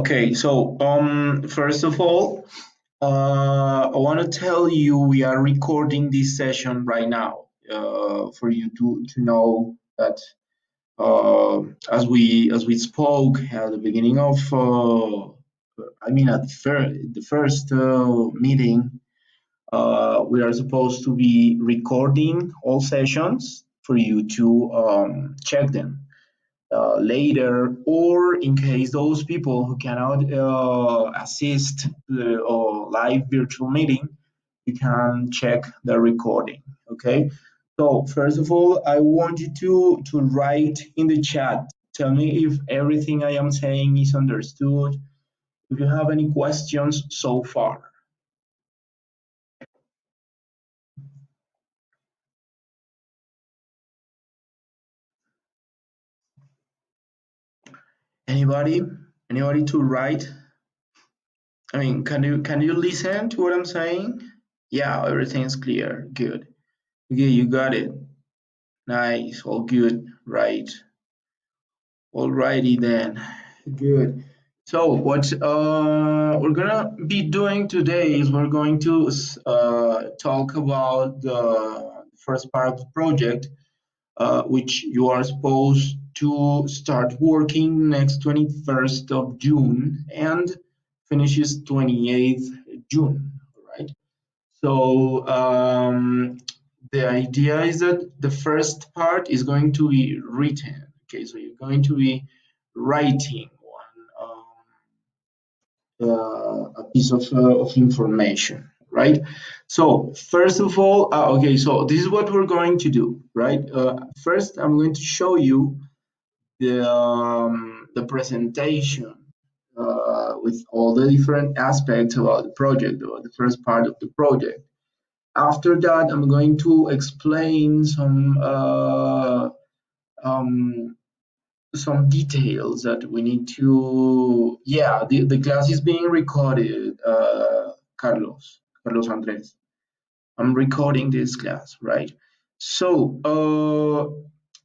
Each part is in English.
Okay, so first of all, I want to tell you we are recording this session right now for you to know that as we spoke at the beginning of I mean at the first meeting, we are supposed to be recording all sessions for you to check them later, or in case those people who cannot assist the live virtual meeting, you can check the recording. Okay. So first of all, I want you to write in the chat. Tell me if everything I am saying is understood. If you have any questions so far. Anybody? Anybody to write? I mean, can you listen to what I'm saying? Yeah, everything's clear. Good. Okay, you got it. Nice, all good, right? Alrighty then. Good. So what we're gonna be doing today is we're going to talk about the first part of the project, which you are supposed to start working next 21st of June and finishes 28th June, right? So the idea is that the first part is going to be written. Okay, so you're going to be writing a piece of information, right? So first of all, okay, so this is what we're going to do, right? First, I'm going to show you the presentation with all the different aspects about the project, or the first part of the project. After that, I'm going to explain some details that we need to. Yeah, the class is being recorded, Carlos Andres. I'm recording this class, right? So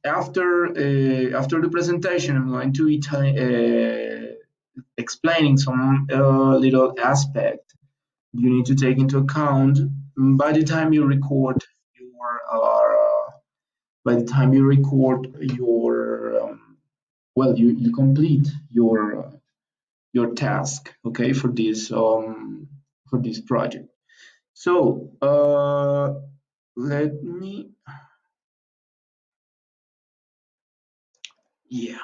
after the presentation, I'm going to be explaining some little aspect you need to take into account by the time you record your well, you complete your task, okay, for this project. So let me, yeah,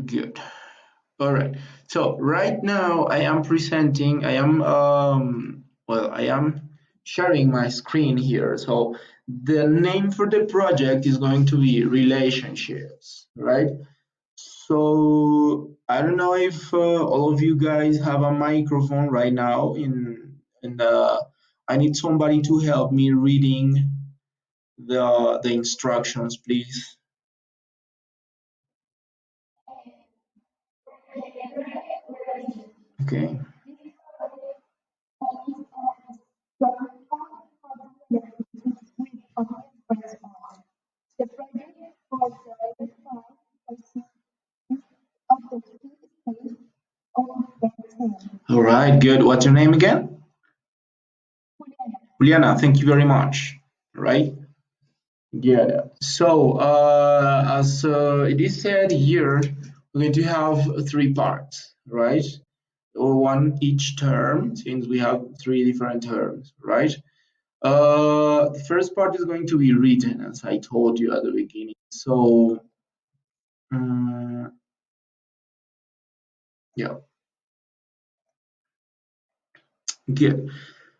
good. All right. So right now I am sharing my screen here. So the name for the project is going to be relationships, right? So I don't know if all of you guys have a microphone right now in the I need somebody to help me reading the instructions, please. Okay. All right, good. What's your name again? Juliana, thank you very much. All right. Yeah. So, as it is said here, we're going to have three parts, right? Or one each term, since we have three different terms, right? The first part is going to be written, as I told you at the beginning. So, yeah, good.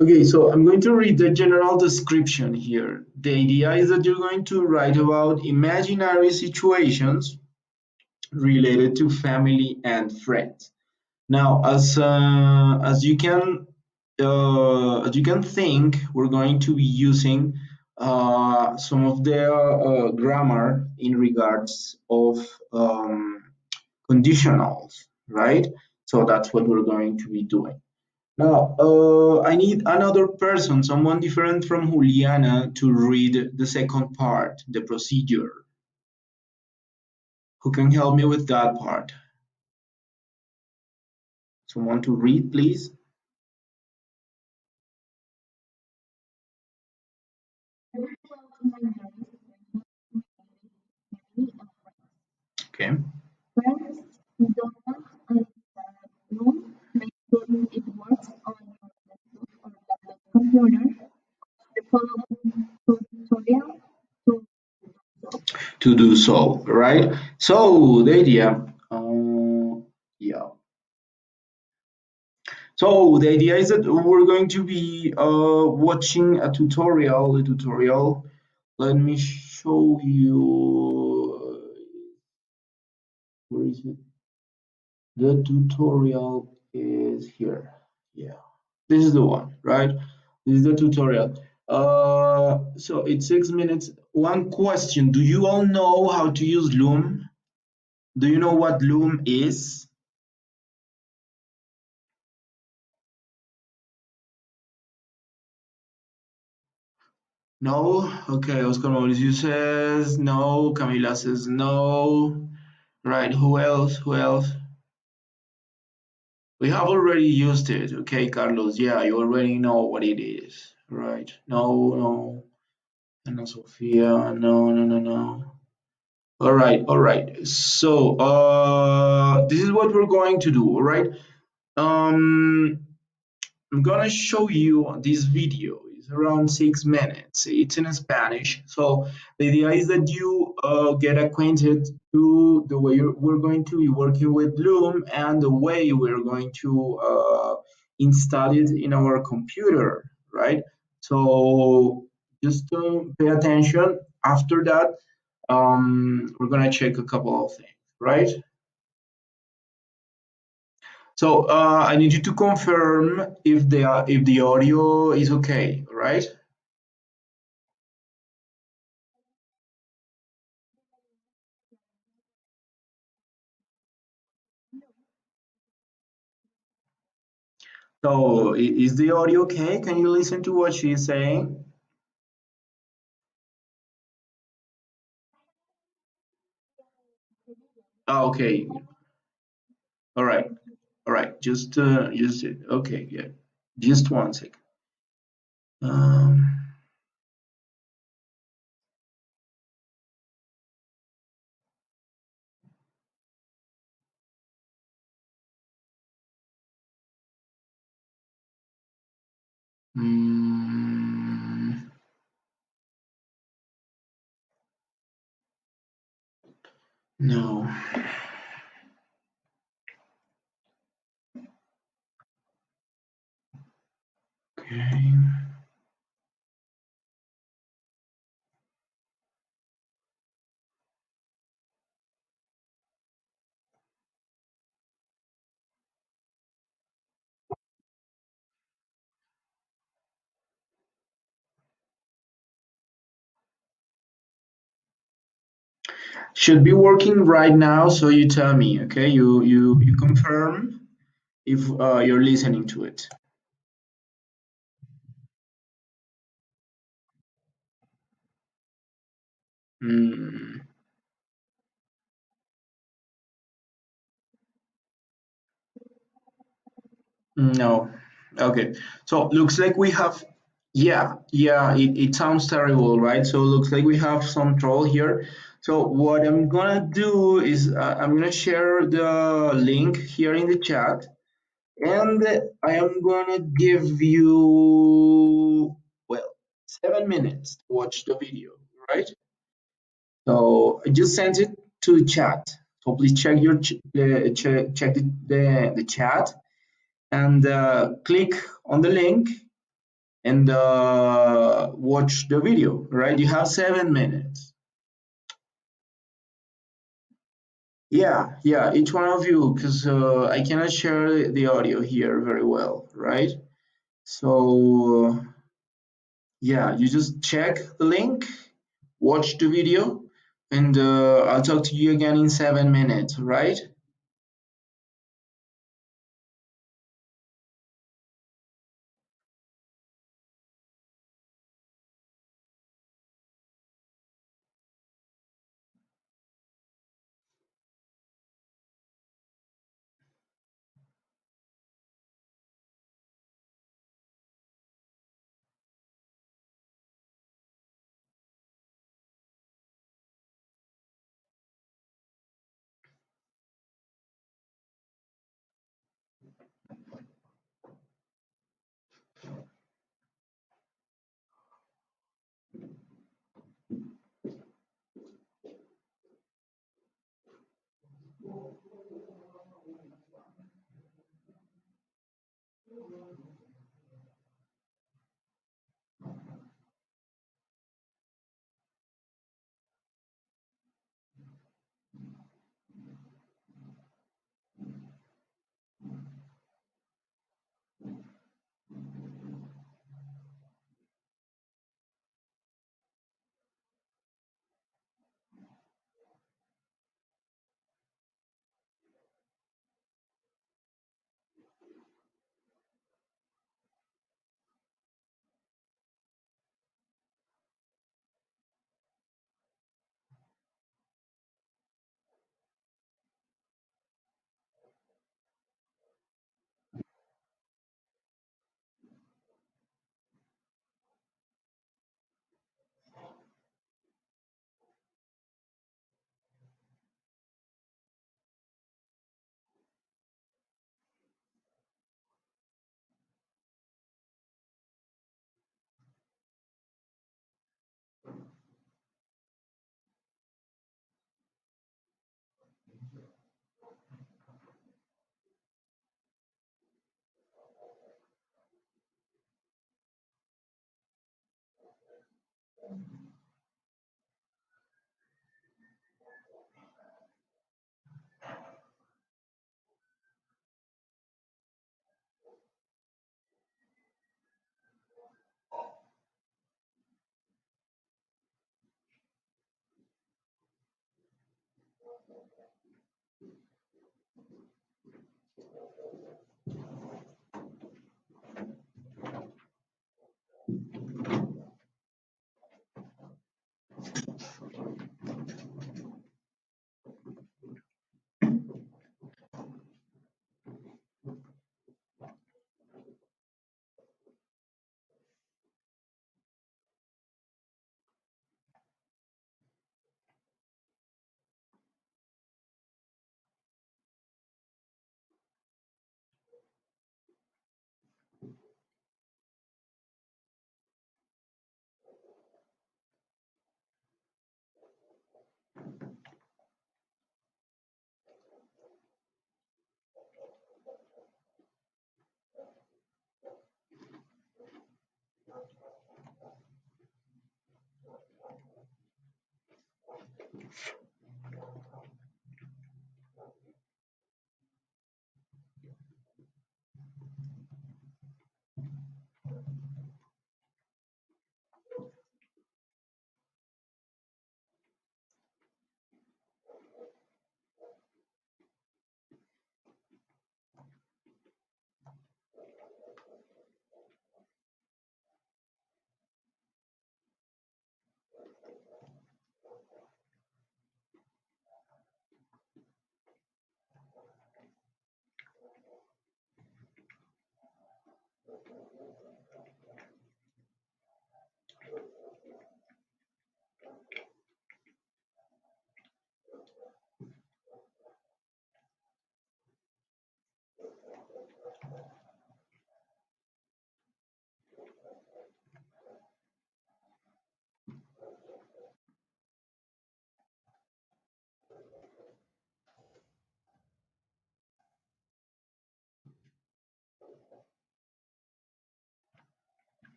Okay, so I'm going to read the general description here. The idea is that you're going to write about imaginary situations related to family and friends. Now, as you can think, we're going to be using some of the grammar in regards of conditionals, right? So that's what we're going to be doing. Now, I need another person, someone different from Juliana, to read the second part, the procedure. Who can help me with that part? Someone to read, please? Okay. To do so, right? So the idea, yeah. So the idea is that we're going to be watching a tutorial. The tutorial. Let me show you. Where is it? The tutorial is here. Yeah, this is the one, right? This is the tutorial. So it's 6 minutes. One question: do you all know how to use Loom? Do you know what Loom is? No? Okay, Oscar Mauricio says no. Camila says no. Right, who else? Who else? We have already used it. Okay, Carlos. Yeah, you already know what it is. Right. No, no. Ana Sofia. No, no, no, no. All right, all right. So, this is what we're going to do, all right? Um, I'm gonna show you this video. It's around 6 minutes. It's in Spanish. So the idea is that you get acquainted to the way we're going to be working with Loom and the way we're going to install it in our computer, right? So just pay attention. After that, we're gonna check a couple of things, right? So I need you to confirm if the audio is okay, right? So is the audio okay? Can you listen to what she's saying? Oh, okay. All right. All right. Just okay. Yeah. Just one second. Um, mm, no. Okay. Should be working right now. So you tell me. Okay. You confirm if you're listening to it. Mm. No. Okay. So looks like we have, yeah, yeah, it sounds terrible, right? So looks like we have some trouble here. So what I'm gonna do is I'm gonna share the link here in the chat, and I am gonna give you, well, 7 minutes to watch the video, right? So I just sent it to the chat. So please check your check the chat and click on the link and watch the video, right? You have 7 minutes. Yeah, yeah, each one of you, because I cannot share the audio here very well, right? So, yeah, you just check the link, watch the video, and I'll talk to you again in 7 minutes, right?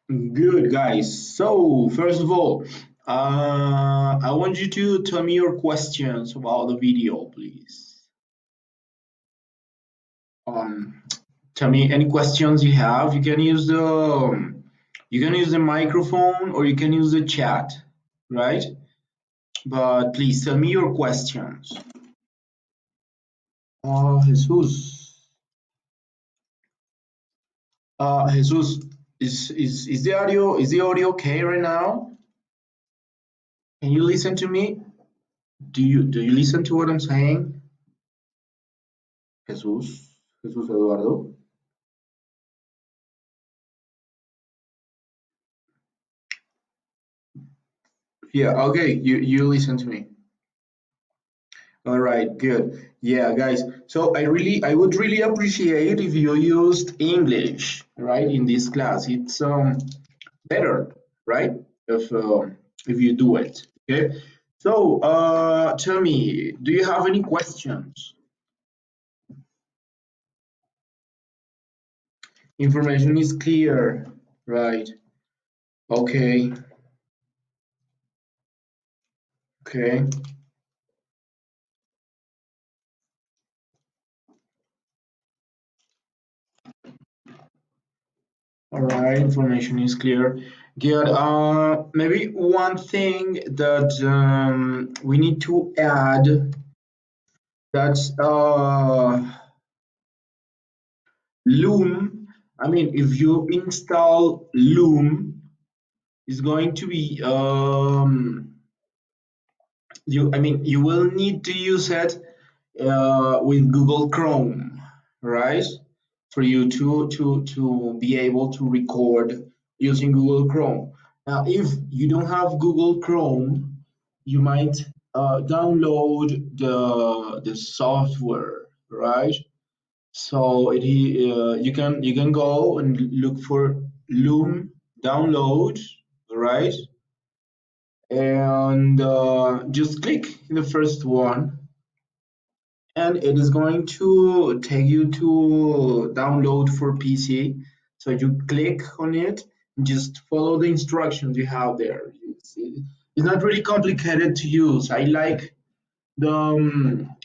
Good, guys. So, first of all, I want you to tell me your questions about the video, please. Um, Tell me any questions you have. You can use the microphone or you can use the chat, right? But please tell me your questions. Jesus. Jesus, is the audio okay right now? Can you listen to me? Do you listen to what I'm saying? Jesus Eduardo. Yeah, okay, you listen to me. All right, good. Yeah, guys. So I would really appreciate if you used English, right, in this class. It's better, right, if you do it. Okay. So tell me, do you have any questions? Information is clear, right? Okay. Okay. All right, information is clear. Good. Maybe one thing that we need to add, that's Loom. I mean, if you install Loom, it's going to be you will need to use it with Google Chrome, right? For you to be able to record using Google Chrome. Now, if you don't have Google Chrome, you might download the software, right? So you can go and look for Loom download, right? And just click the first one and it is going to take you to download for PC. So you click on it, and just follow the instructions you have there. It's not really complicated to use. I like the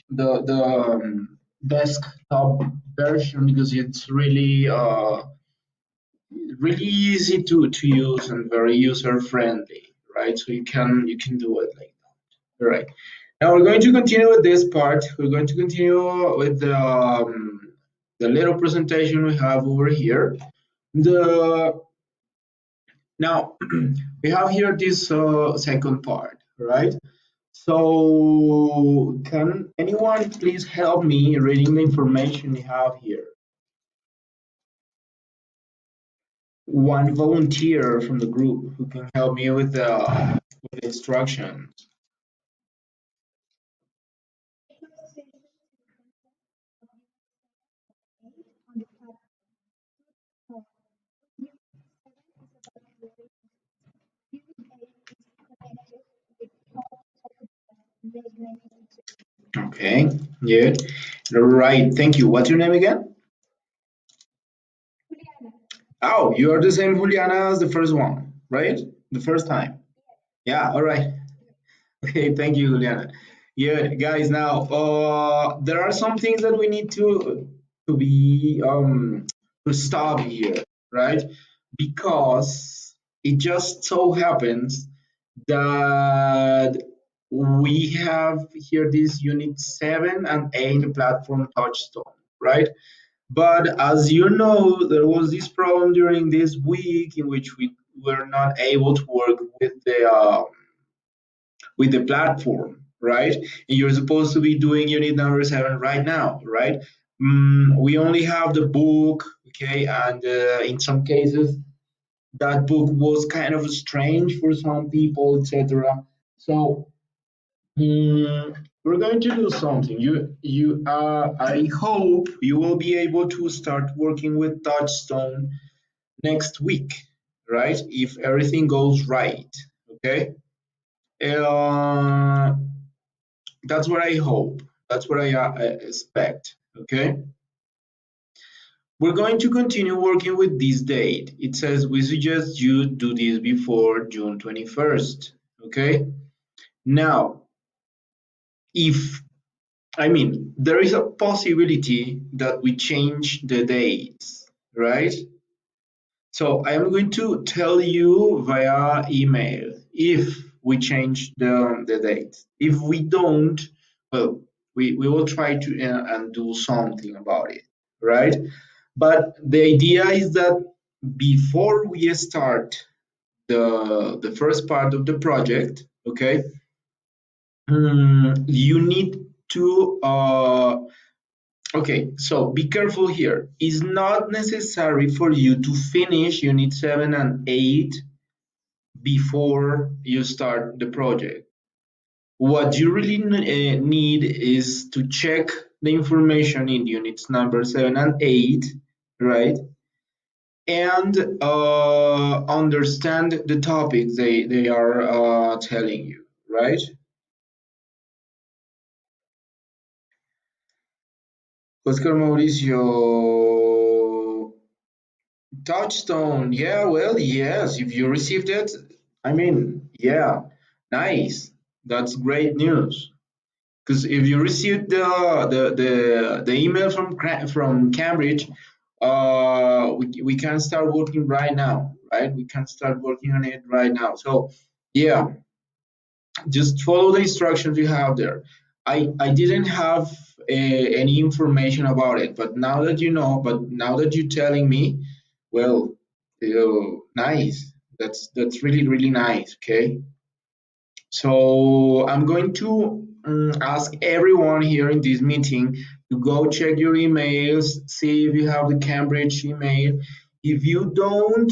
desktop version because it's really easy to use and very user friendly, right? So you can do it like that. All right. Now we're going to continue with this part. We're going to continue with the little presentation we have over here. The Now we have here this second part, right? So can anyone please help me reading the information we have here? One volunteer from the group who can help me with the instructions. Okay, good. Right, thank you. What's your name again? Oh, you are the same Juliana as the first one, right? The first time. Yeah, all right. Okay, thank you, Juliana. Yeah, guys, now there are some things that we need to be to stop here, right? Because it just so happens that we have here this unit 7 and 8 platform touchstone, right? But as you know, there was this problem during this week in which we were not able to work with the platform, right? And you're supposed to be doing unit number 7 right now, right? We only have the book, okay, and in some cases that book was kind of strange for some people, etc. So we're going to do something. I hope you will be able to start working with Touchstone next week, right? If everything goes right, okay? Uh, that's what I hope. That's what I expect, okay? We're going to continue working with this date. It says we suggest you do this before June 21st. Okay? Now, if there is a possibility that we change the dates, right? So I am going to tell you via email if we change the date. If we don't, well, we will try to and do something about it, right? But the idea is that before we start the first part of the project, okay, you need to okay, so be careful here. It's not necessary for you to finish unit 7 and 8 before you start the project. What you really need is to check the information in units number 7 and 8, right? And understand the topics they are telling you, right? Oscar Mauricio, Touchstone, yeah, well, yes, if you received it, yeah, nice. That's great news. Because if you received the email from Cambridge, we can start working right now, right? We can start working on it right now. So, yeah, just follow the instructions you have there. I didn't have any information about it, but now that you're telling me, well, nice. That's really really nice. Okay, so I'm going to ask everyone here in this meeting to go check your emails, see if you have the Cambridge email. If you don't,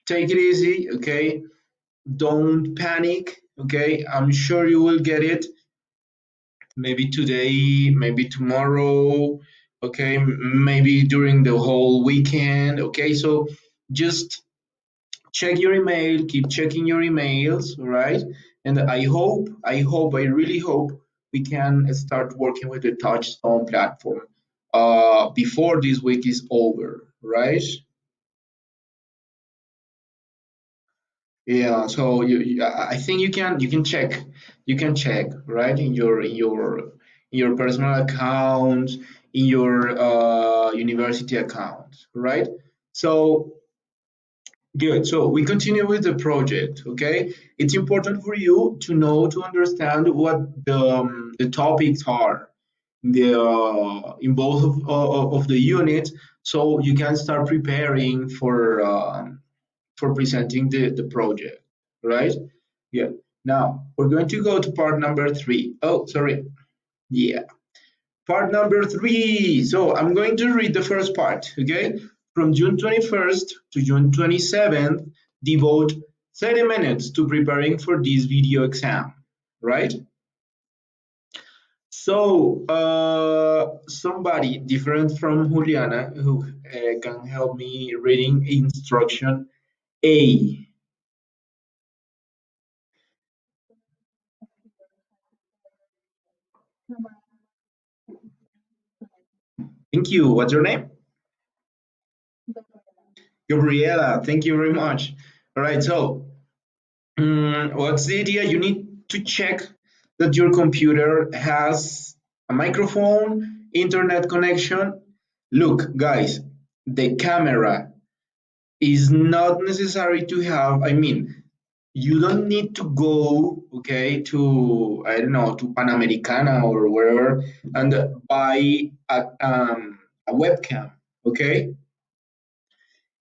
take it easy. Okay, don't panic. Okay, I'm sure you will get it. Maybe today, maybe tomorrow, okay, maybe during the whole weekend, okay? So just check your email, keep checking your emails, all right? And I really hope we can start working with the Touchstone platform before this week is over, right? Yeah, so I think you can check right in your personal account, in your university account, right? So good. So we continue with the project. Okay, it's important for you to know to understand what the topics are in both of the units, so you can start preparing for presenting the project, right? Yeah. Now we're going to go to part number 3. Oh, sorry. Yeah. Part number 3. So I'm going to read the first part, okay? From June 21st to June 27th, devote 30 minutes to preparing for this video exam, right? So, somebody different from Juliana who can help me reading instruction A. Thank you. What's your name? Gabriela, thank you very much. All right, so what's the idea? You need to check that your computer has a microphone, internet connection. Look, guys, the camera is not necessary to have. You don't need to go, okay, to, I don't know, to Panamericana or wherever and buy a webcam, okay?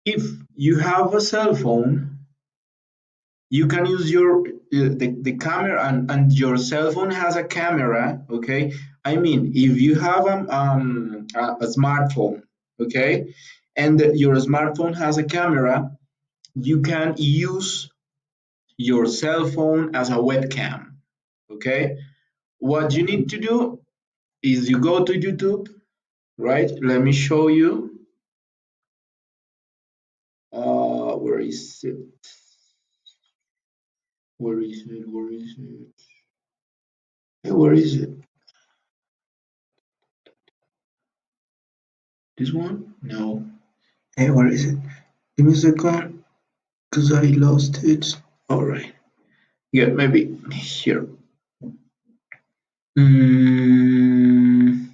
If you have a cell phone, you can use the camera and your cell phone has a camera, okay? If you have a smartphone, okay, and your smartphone has a camera, you can use your cell phone as a webcam, okay? What you need to do is you go to YouTube, right? Let me show you. Where is it? Where is it? Where is it? Hey, where is it? This one? No. Hey, where is it? Give me a second, because I lost it. Alright. Yeah, maybe here. Mm.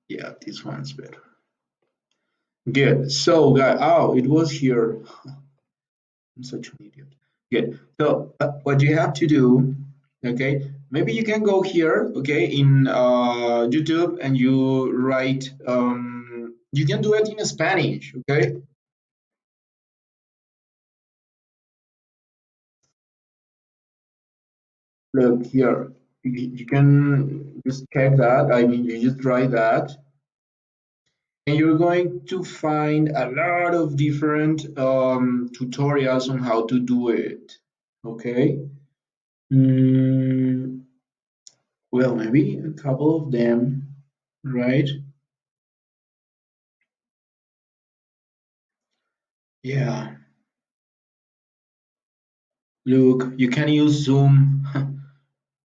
Yeah, this one's better. Good. So, guys, oh, it was here. I'm such an idiot. Good. So, what you have to do, okay? Maybe you can go here, okay, in YouTube, and you write. You can do it in Spanish, okay? Look here. You can just check that. I mean, you just try that, and you're going to find a lot of different tutorials on how to do it. Okay. Mm, well, maybe a couple of them, right? Yeah. Look, you can use Zoom.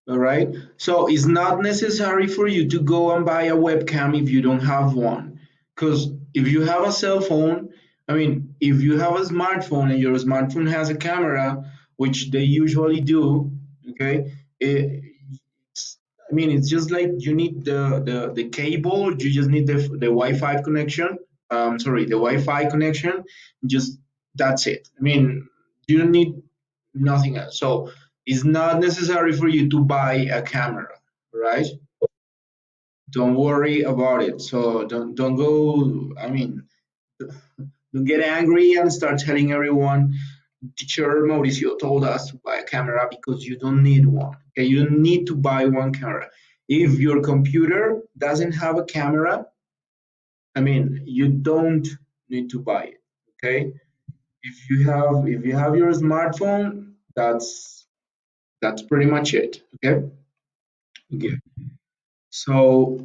All right. So it's not necessary for you to go and buy a webcam if you don't have one. Because if you have a cell phone, I mean, if you have a smartphone and your smartphone has a camera, which they usually do, okay, it's, I mean, it's just like you need the cable, you just need the Wi-Fi connection. Sorry, the Wi-Fi connection. Just that's it. I mean, you don't need nothing else. So it's not necessary for you to buy a camera, right? Don't worry about it. So don't go. I mean, don't get angry and start telling everyone. Teacher Mauricio told us to buy a camera because you don't need one. Okay, you don't need to buy one camera. If your computer doesn't have a camera, I mean, you don't need to buy it. Okay, if you have your smartphone, that's pretty much it. Okay. Okay. So,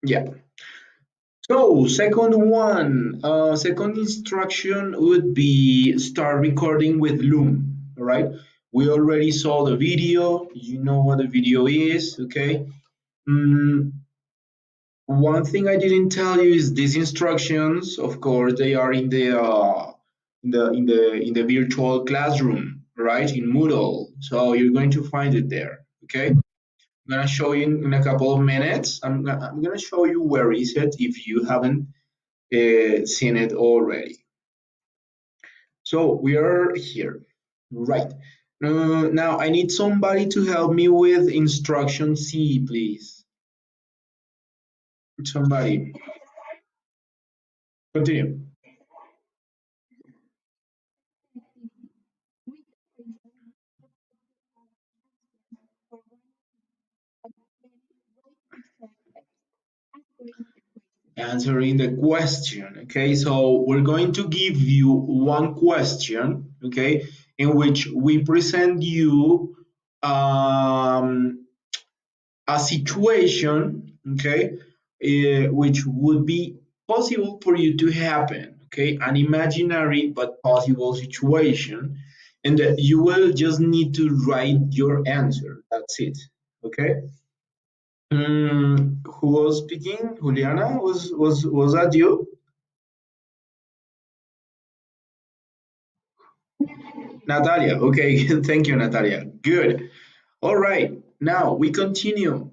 yeah. So, second instruction would be start recording with Loom. All right. We already saw the video. You know what the video is. Okay. Mm, one thing I didn't tell you is these instructions. Of course, they are in the virtual classroom, right? In Moodle. So you're going to find it there. Okay. I'm gonna show you in a couple of minutes. I'm gonna show you where is it if you haven't seen it already. So we are here, right? Now I need somebody to help me with instruction C, please. Somebody, continue. Answering the question. Okay, so we're going to give you one question, okay, in which we present you a situation, okay, which would be possible for you to happen, okay, an imaginary but possible situation, and that you will just need to write your answer. That's it, okay. Who was speaking? Juliana, was that you? Natalia. Okay, thank you, Natalia. Good. All right. Now we continue.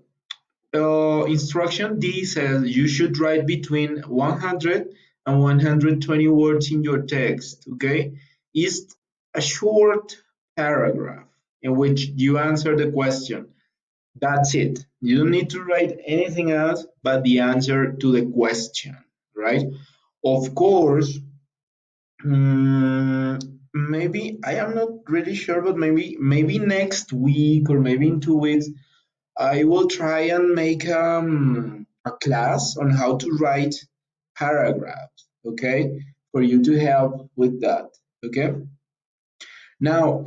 Instruction D says you should write between 100 and 120 words in your text. Okay, it's a short paragraph in which you answer the question. That's it. You don't need to write anything else but the answer to the question, right? Of course, maybe I am not really sure, but maybe next week or maybe in 2 weeks I will try and make a class on how to write paragraphs, okay, for you to help with that, okay? Now,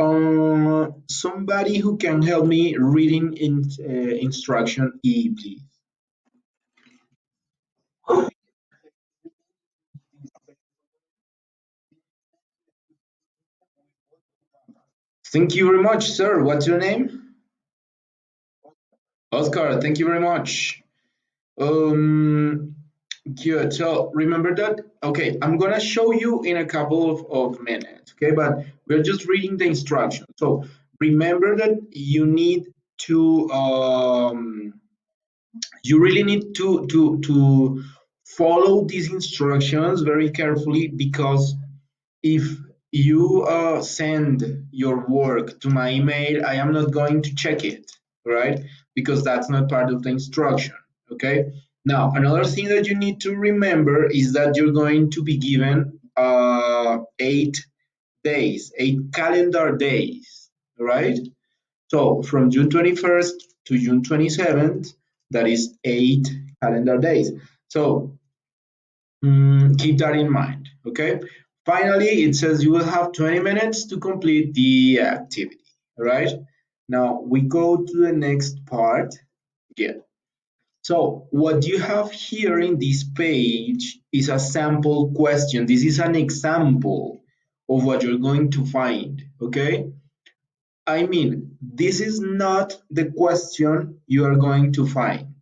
somebody who can help me reading instruction E, please. Thank you very much, sir. What's your name? Oscar. Thank you very much. Um, Good. So remember that. Okay, I'm gonna show you in a couple of minutes. Okay, but we're just reading the instructions. So remember that you really need to follow these instructions very carefully, because if you send your work to my email, I am not going to check it, right? Because that's not part of the instruction, okay? Now, another thing that you need to remember is that you're going to be given 8 days, 8 calendar days, right? So from June 21st to June 27th, that is 8 calendar days. So keep that in mind, okay? Finally, it says you will have 20 minutes to complete the activity, all right? Now we go to the next part again. So what you have here in this page is a sample question. This is an example of what you're going to find, okay? I mean, this is not the question you are going to find.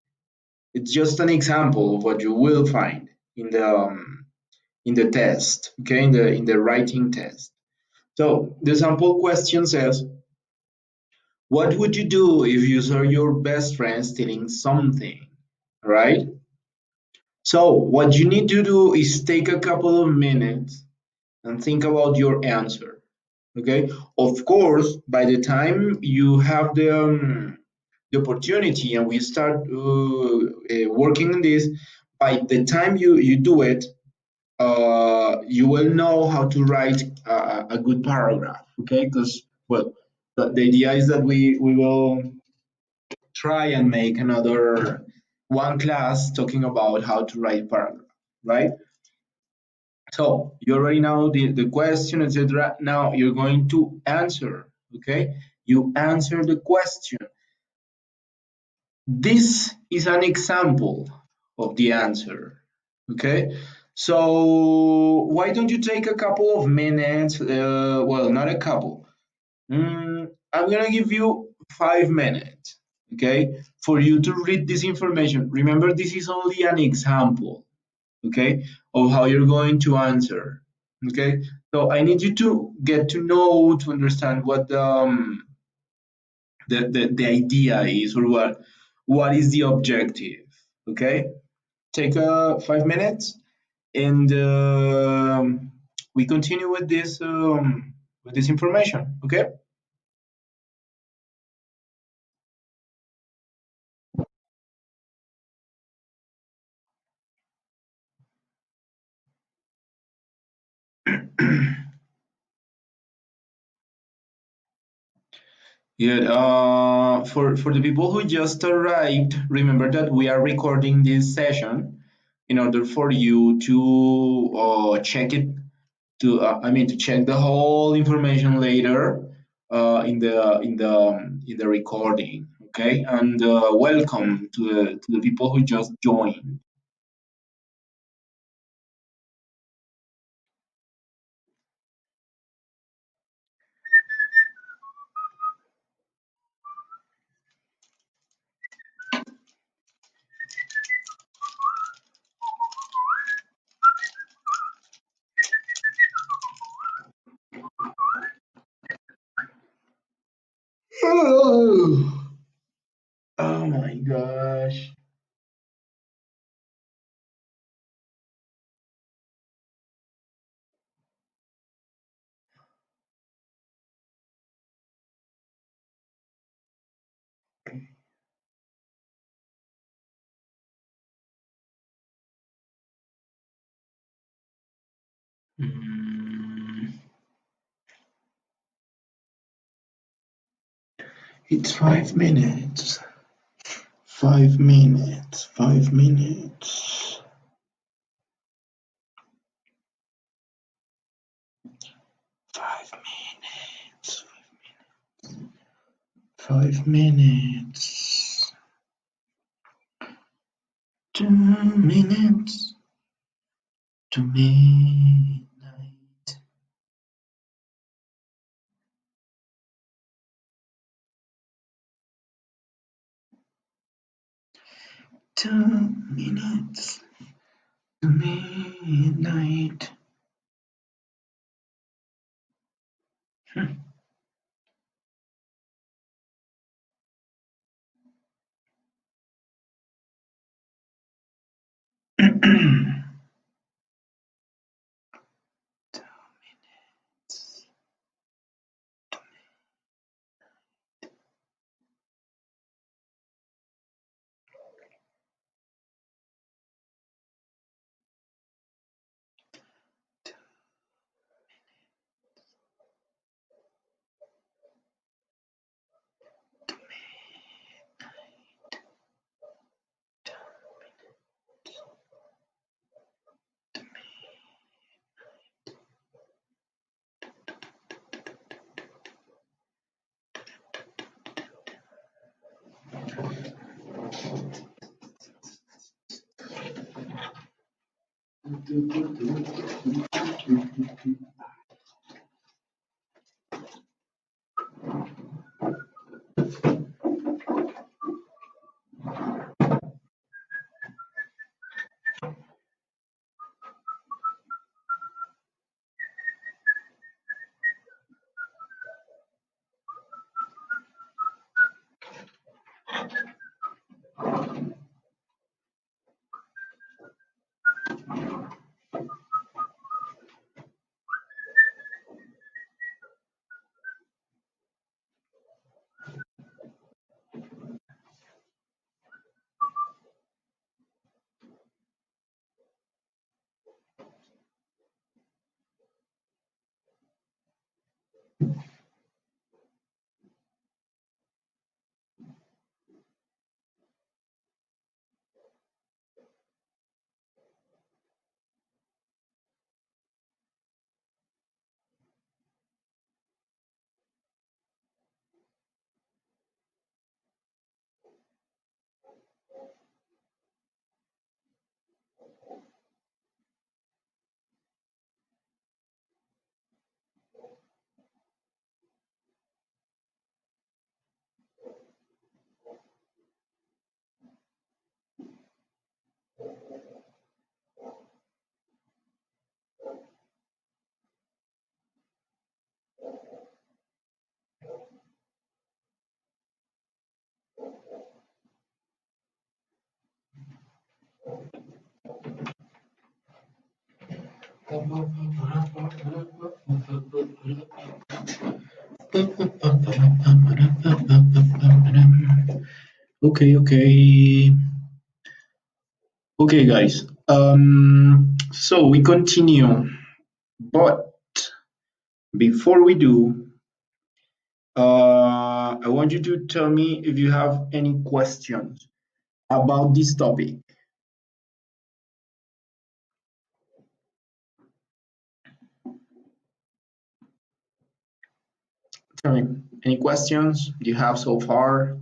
It's just an example of what you will find in the test, okay, in the writing test. So the sample question says, what would you do if you saw your best friend stealing something, right? So what you need to do is take a couple of minutes and think about your answer, okay? Of course, by the time you have the opportunity and we start working on this, by the time you do it, you will know how to write a good paragraph, okay? Because, well, the idea is that we will try and make another one class talking about how to write paragraph, right? So you already know the question, etc. Now you're going to answer, okay? You answer the question. This is an example of the answer, okay? So why don't you take a couple of minutes? Well, not a couple. I'm gonna give you 5 minutes, okay, for you to read this information. Remember, this is only an example, okay, of how you're going to answer, okay? So I need you to get to know, to understand what the idea is, or what is the objective, okay? Take 5 minutes, and we continue with this information, okay? Yeah, for the people who just arrived, remember that we are recording this session in order for you to check it, to check the whole information later in the recording. Okay, and welcome to the people who just joined. Oh my gosh. Mm, it's 5 minutes. 5 minutes. 5 minutes. 5 minutes. 5 minutes. 2 minutes to midnight. 2 minutes to midnight. Okay, okay. Okay, guys. So we continue, but before we do, I want you to tell me if you have any questions about this topic. Tell me, any questions you have so far?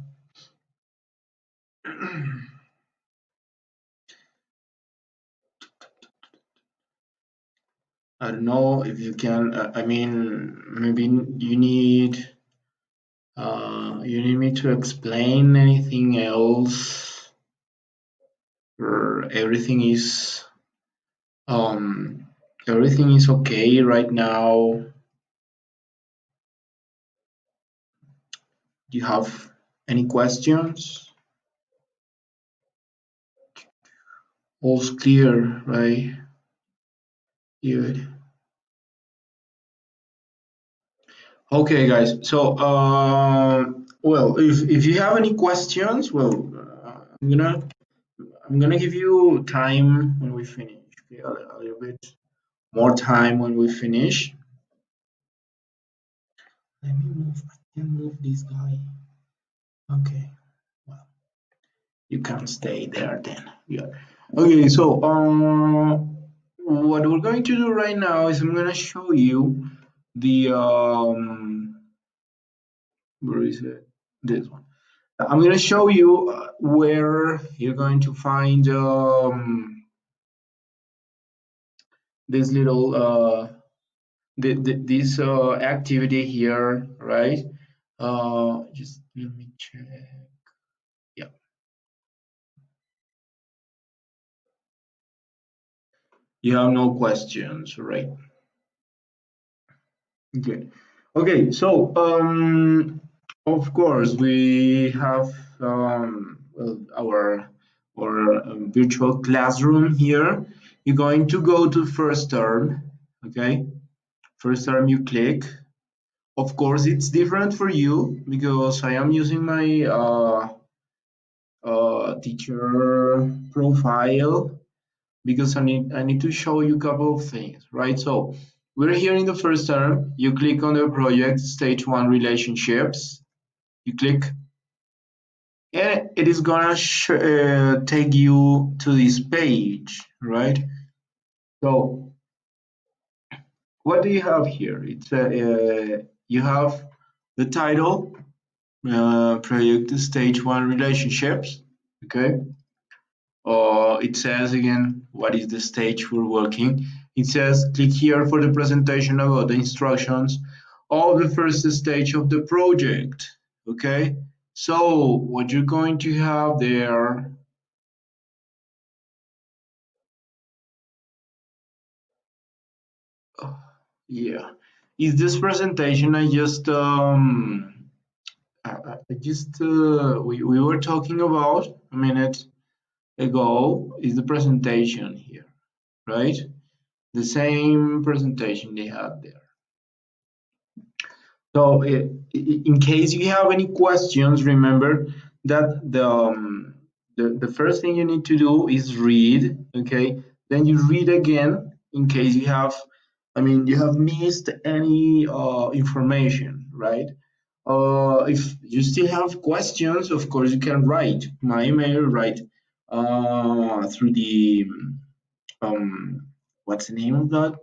I don't know if you can. I mean, maybe you need me to explain anything else, or um everything is okay right now. Do you have any questions? All's clear, right? Good. Okay, guys. So, well, if you have any questions, well, I'm gonna give you time when we finish. Okay, a little bit more time when we finish. Let me move. I can move this guy. Okay. Well, you can stay there then. Yeah. Okay. So, what we're going to do right now is I'm gonna show you the where is it? This one. I'm going to show you where you're going to find this little this activity here, right? Just let me check. Yeah. You have no questions, right? Okay. Okay, so of course we have well, our virtual classroom here. You're going to go to first term, okay? First term you click. Of course, it's different for you because I am using my teacher profile because I need to show you a couple of things, right? So we're here in the first term. You click on the project stage one relationships. You click, and it is gonna take you to this page, right? So what do you have here? It's you have the title, project stage one relationships. Okay. It says again what is the stage we're working. It says click here for the presentation about the instructions of the first stage of the project. Okay, so what you're going to have there, yeah, is this presentation. We were talking about a minute ago. Is the presentation here, right? The same presentation they had there. So, in case you have any questions, remember that the first thing you need to do is read, okay? Then you read again in case you have, I mean, you have missed any information, right? If you still have questions, of course, you can write my email, write through the um, what's the name of that?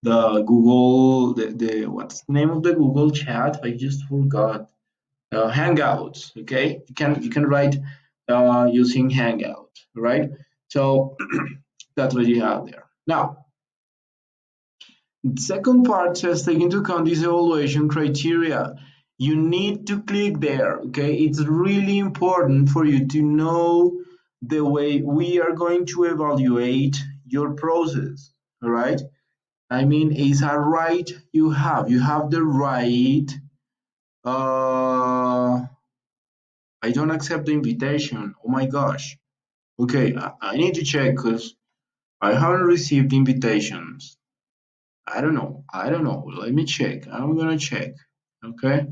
The Google, the what's the name of the Google chat? I just forgot. Hangouts. Okay, you can write using Hangout, right? So that's what you have there. Now, the second part says take into account these evaluation criteria. You need to click there. Okay, it's really important for you to know the way we are going to evaluate your process. All right. I mean, it's a right you have. You have the right. Uh, I don't accept the invitation. Oh my gosh. Okay, I need to check because I haven't received invitations. I don't know. I don't know. Let me check. I'm gonna check. Okay,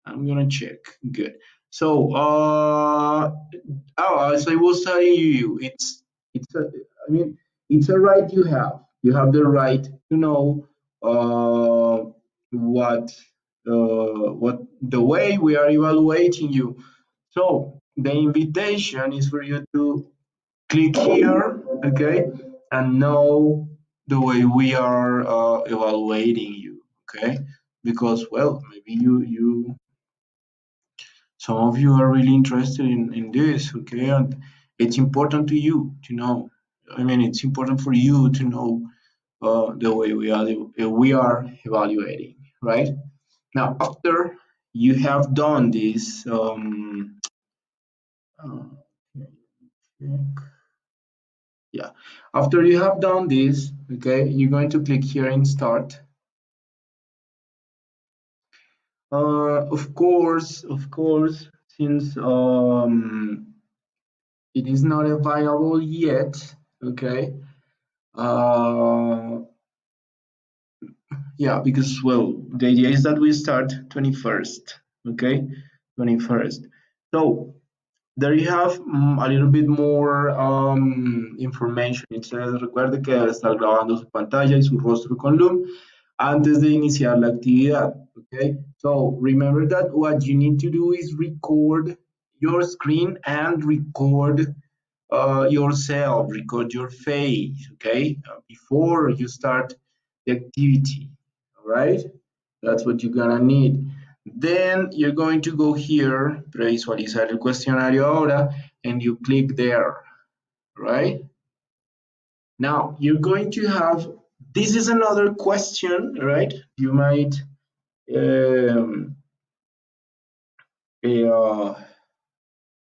I'm gonna check. Good. So, as I was telling you, it's a, I mean, it's a right you have. You have the right to know what what the way we are evaluating you. So the invitation is for you to click here, okay, and know the way we are evaluating you, okay? Because well, maybe you some of you are really interested in this, okay, and it's important to you to know. I mean, it's important for you to know the way we are evaluating, right? Now, after you have done this, uh, yeah, after you have done this, okay, you're going to click here in start. Of course, since it is not available yet, okay. Uh, yeah, because well, the idea is that we start 21st, okay, 21st. So there you have a little bit more information. It says, recuerde que debe estar grabando su pantalla y su rostro con Loom antes de iniciar la actividad. Okay, so remember that what you need to do is record your screen and record yourself, record your face, okay, before you start the activity. All right, that's what you're gonna need. Then you're going to go here, previsualizar el cuestionario ahora, and you click there, right? Now you're going to have, this is another question, right? You might um, uh,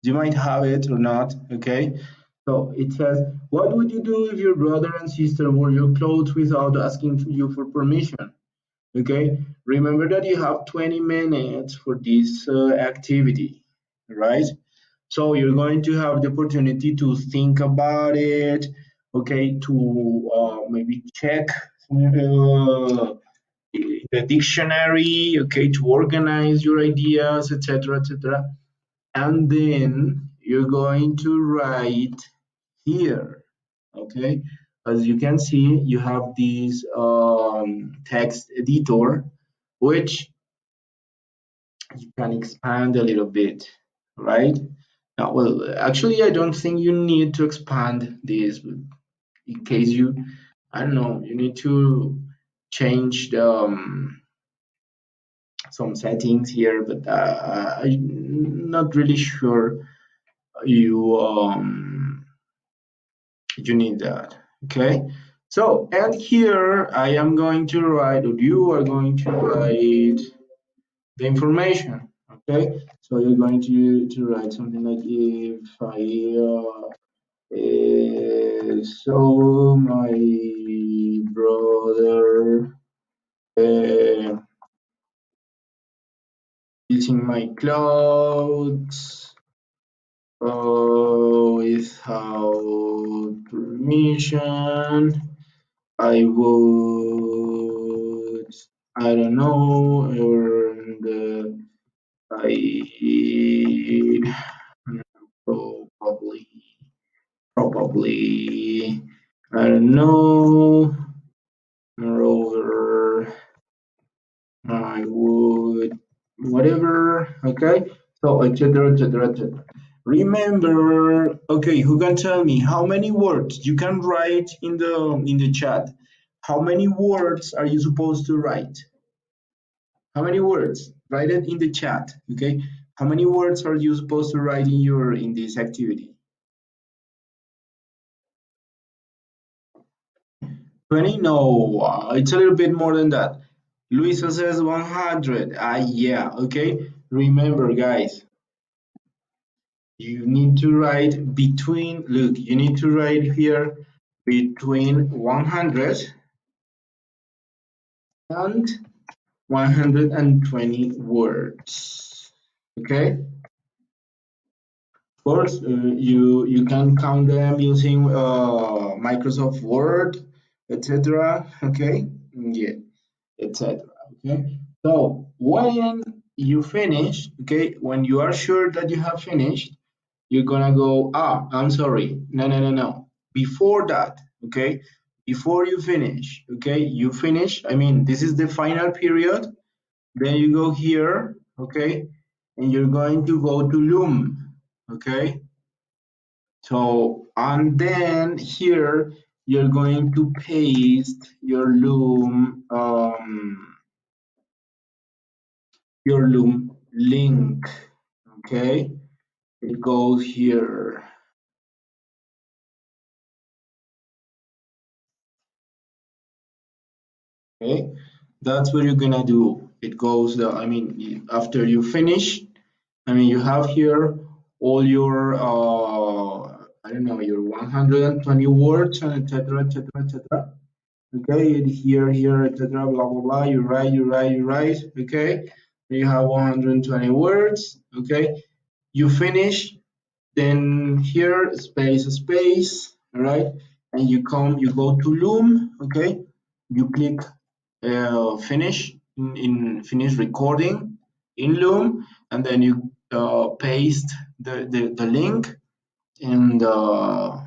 you might have it or not, okay? So it says, what would you do if your brother and sister wore your clothes without asking you for permission? Okay, remember that you have 20 minutes for this activity, right? So you're going to have the opportunity to think about it, okay, to maybe check the dictionary, okay, to organize your ideas, etc., etc. And then you're going to write here, okay? As you can see, you have this text editor, which you can expand a little bit, right? Now, well, actually, I don't think you need to expand this, but in case you, I don't know, you need to change some settings here, but I'm not really sure you you need that. Okay. So, and here I am going to write, or you are going to write the information. Okay. So you're going to write something like, if I saw my brother using my clothes without permission, I would, I don't know, earn the, I probably, probably, I don't know, moreover, I would, whatever, okay? So, etc., etc., etc. Remember, okay, who can tell me how many words you can write in the chat? How many words are you supposed to write? How many words? Write it in the chat, okay? How many words are you supposed to write in this activity? 20? No, it's a little bit more than that. Luisa says 100. Yeah, okay. Remember, guys, you need to write between, look, you need to write here between 100 and 120 words. Okay? Of course, you can count them using Microsoft Word, etc. Okay? Yeah, etc. Okay? So when you finish, okay, when you are sure that you have finished, you're gonna go, I'm sorry, no. Before that, okay, before you finish, okay, you finish, I mean, this is the final period, then you go here, okay, and you're going to go to Loom, okay, so, and then here, you're going to paste your Loom link, okay, it goes here. Okay, that's what you're gonna do. It goes the, I mean, after you finish, I mean, you have here all your, I don't know, your 120 words and etc. etc. etc. Okay, here, etc. Blah blah blah. You write. Okay, you have 120 words. Okay, you finish. Then here, space. All right, and you go to Loom. Okay, you click finish in finish recording in Loom, and then you paste the link in the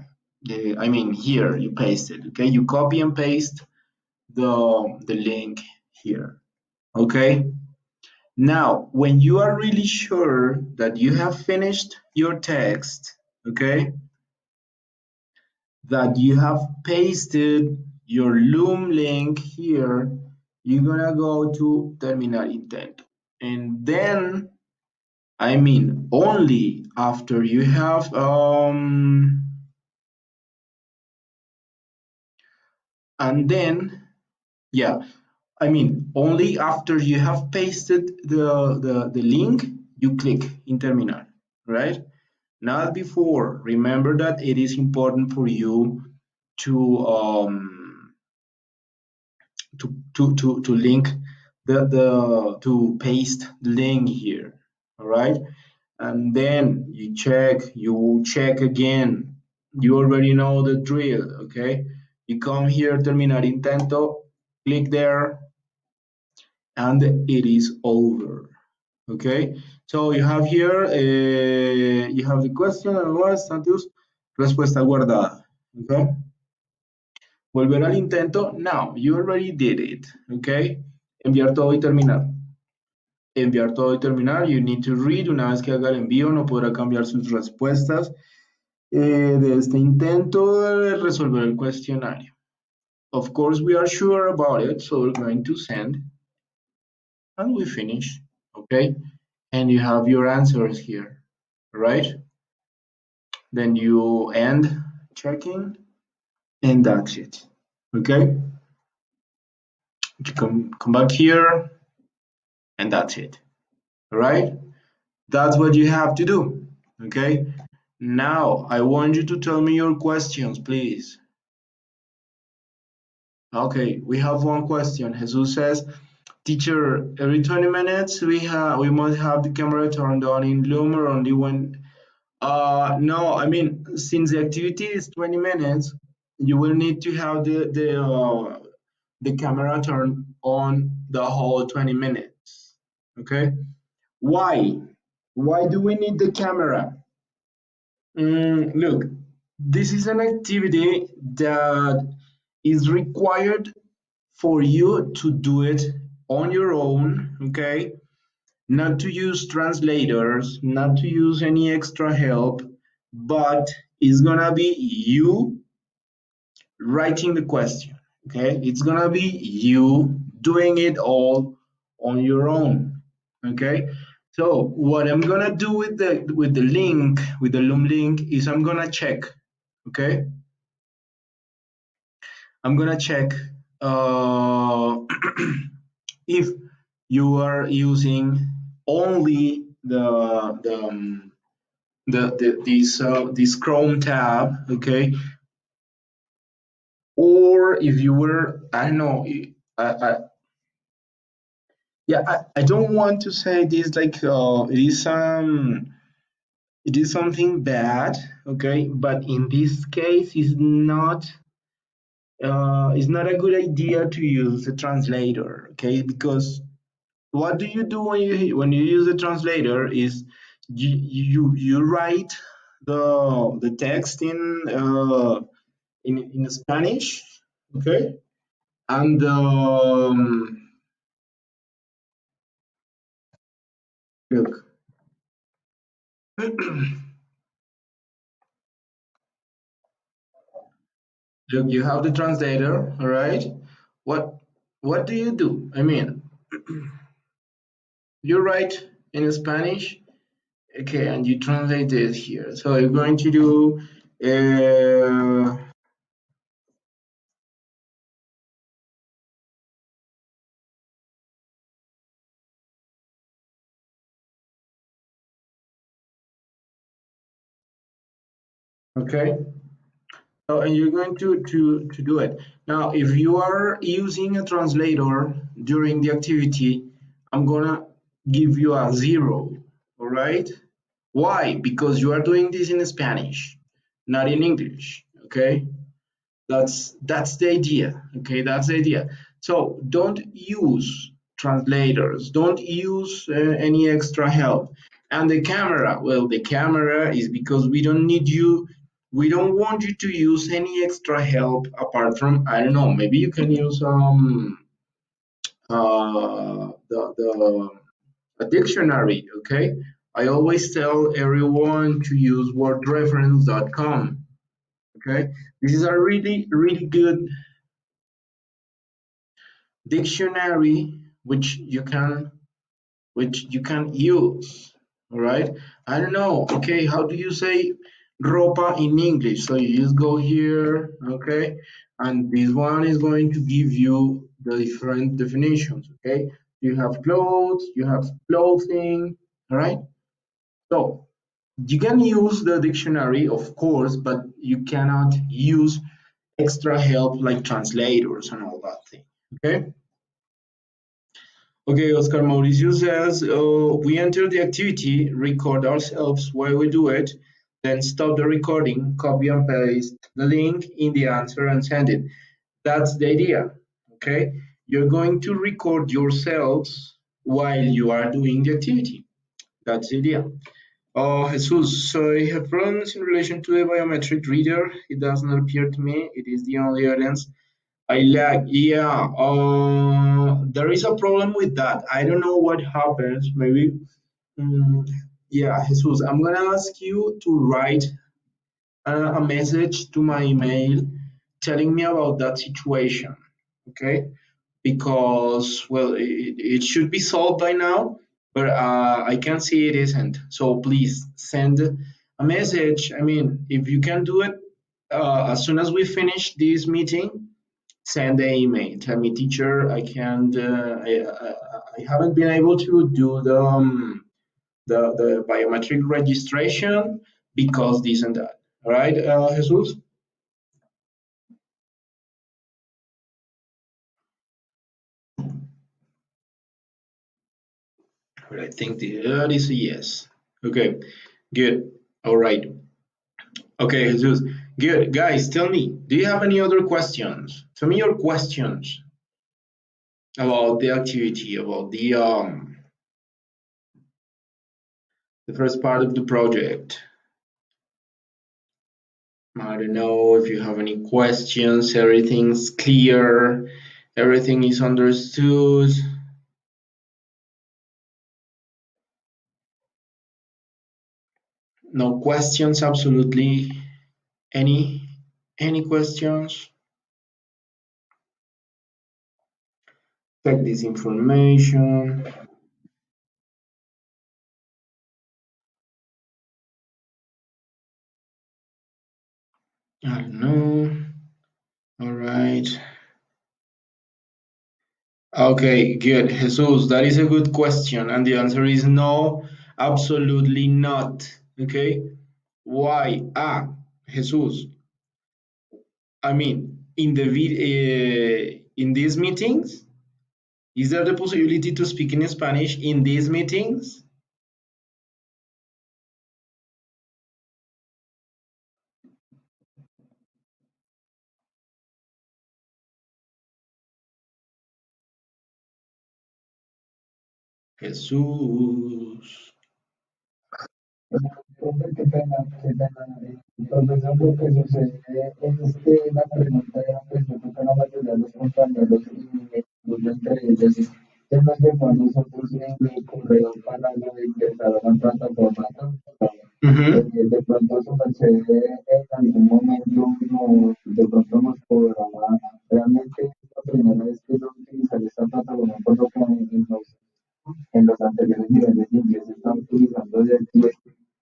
I mean here you paste it. Okay, you copy and paste the link here. Okay. Now, when you are really sure that you have finished your text, okay, that you have pasted your Loom link here, you're gonna go to terminal intent. And then, I mean, only after you have, and then, yeah, I mean, only after you have pasted the link, you click in terminal, right? not before. Remember that it is important for you to to link the to paste the link here. All right, and then you check again. You already know the drill. Okay, you come here, terminar intento, click there, and it is over. Okay, so you have here, you have the question, status, respuesta guardada. Okay, volver al intento. Now, you already did it. Okay, enviar todo y terminar. Enviar todo y terminar. You need to read. Una vez que haga el envío, no podrá cambiar sus respuestas de este intento de resolver el cuestionario. Of course, we are sure about it, so we're going to send, and we finish. Okay, and you have your answers here, right? Then you end checking, and that's it. Okay, you come back here, and that's it. All right, that's what you have to do. Okay, now I want you to tell me your questions, please. Okay, we have one question. Jesus says, teacher, every 20 minutes we must have the camera turned on in Loom or only when no, I mean, since the activity is 20 minutes, you will need to have the camera turned on the whole 20 minutes. Okay? Why? Why do we need the camera? Look, this is an activity that is required for you to do it on your own, okay? Not to use translators, not to use any extra help, but it's gonna be you writing the question. Okay, it's gonna be you doing it all on your own. Okay, so what I'm gonna do with the link, with the Loom link, is I'm gonna check. Okay, I'm gonna check if you are using only this Chrome tab, okay, or if you were, I don't know, yeah, I don't want to say this like it is something bad, okay, but in this case, it's not a good idea to use a translator, okay, because what do you do when you use a translator is you write the text in Spanish, okay, and look, look, you have the translator, all right. What what do you do? I mean, you write in Spanish, okay, and you translate it here. So you're going to do. Okay, so and you're going to do it. Now, if you are using a translator during the activity, I'm gonna give you a 0. All right. Why? Because you are doing this in Spanish, not in English. Okay. That's the idea. Okay, that's the idea. So don't use translators. Don't use any extra help. And the camera, well, the camera is because we don't need you. We don't want you to use any extra help apart from, I don't know, maybe you can use the a dictionary. Okay, I always tell everyone to use wordreference.com. Okay, this is a really good dictionary which you can use. All right, I don't know, okay, how do you say ropa in English? So you just go here, okay, and this one is going to give you the different definitions. Okay, you have clothes, you have clothing. All right, so You can use the dictionary, of course, but you cannot use extra help like translators and all that thing. Okay. Okay, Oscar Mauricio says, we enter the activity, record ourselves while we do it, then stop the recording, copy and paste the link in the answer and send it. That's the idea. Okay. You're going to record yourselves while you are doing the activity. That's the idea. Oh, Jesus, so I have problems in relation to the biometric reader. It does not appear to me. It is the only evidence I lack. Yeah, there is a problem with that. I don't know what happens. Maybe, mm, yeah, Jesus, I'm gonna ask you to write a message to my email telling me about that situation. Okay, because well it should be solved by now, but I can see it isn't. So please send a message. I mean, if you can do it as soon as we finish this meeting, send an email. Tell me, teacher, I can't. I haven't been able to do the biometric registration because this and that. All right, Jesus. But I think that is a yes. Okay, good. All right. Okay, Jesus. Good. Guys, tell me, do you have any other questions? Tell me your questions about the activity, about the first part of the project. I don't know if you have any questions. Everything's clear. Everything is understood. No questions, absolutely. Any any questions? Check this information. I don't know. All right. Okay, good. Jesus, that is a good question. And the answer is no, absolutely not. Okay. Why? Jesus. I mean, in these meetings, is there the possibility to speak in Spanish in these meetings? Jesus. Qué pena, qué pena. Profesor, lo que sucede es que la pregunta era, pues yo creo que la mayoría de los compañeros, y incluyo entre ellos, se nos llegó a nosotros en el correo para lo de ingresar a la plataforma. De pronto su merced en algún momento de pronto nos podrá, realmente es la primera vez que yo utilizar esta plataforma, por lo que en los anteriores niveles de inglés se está utilizando de aquí,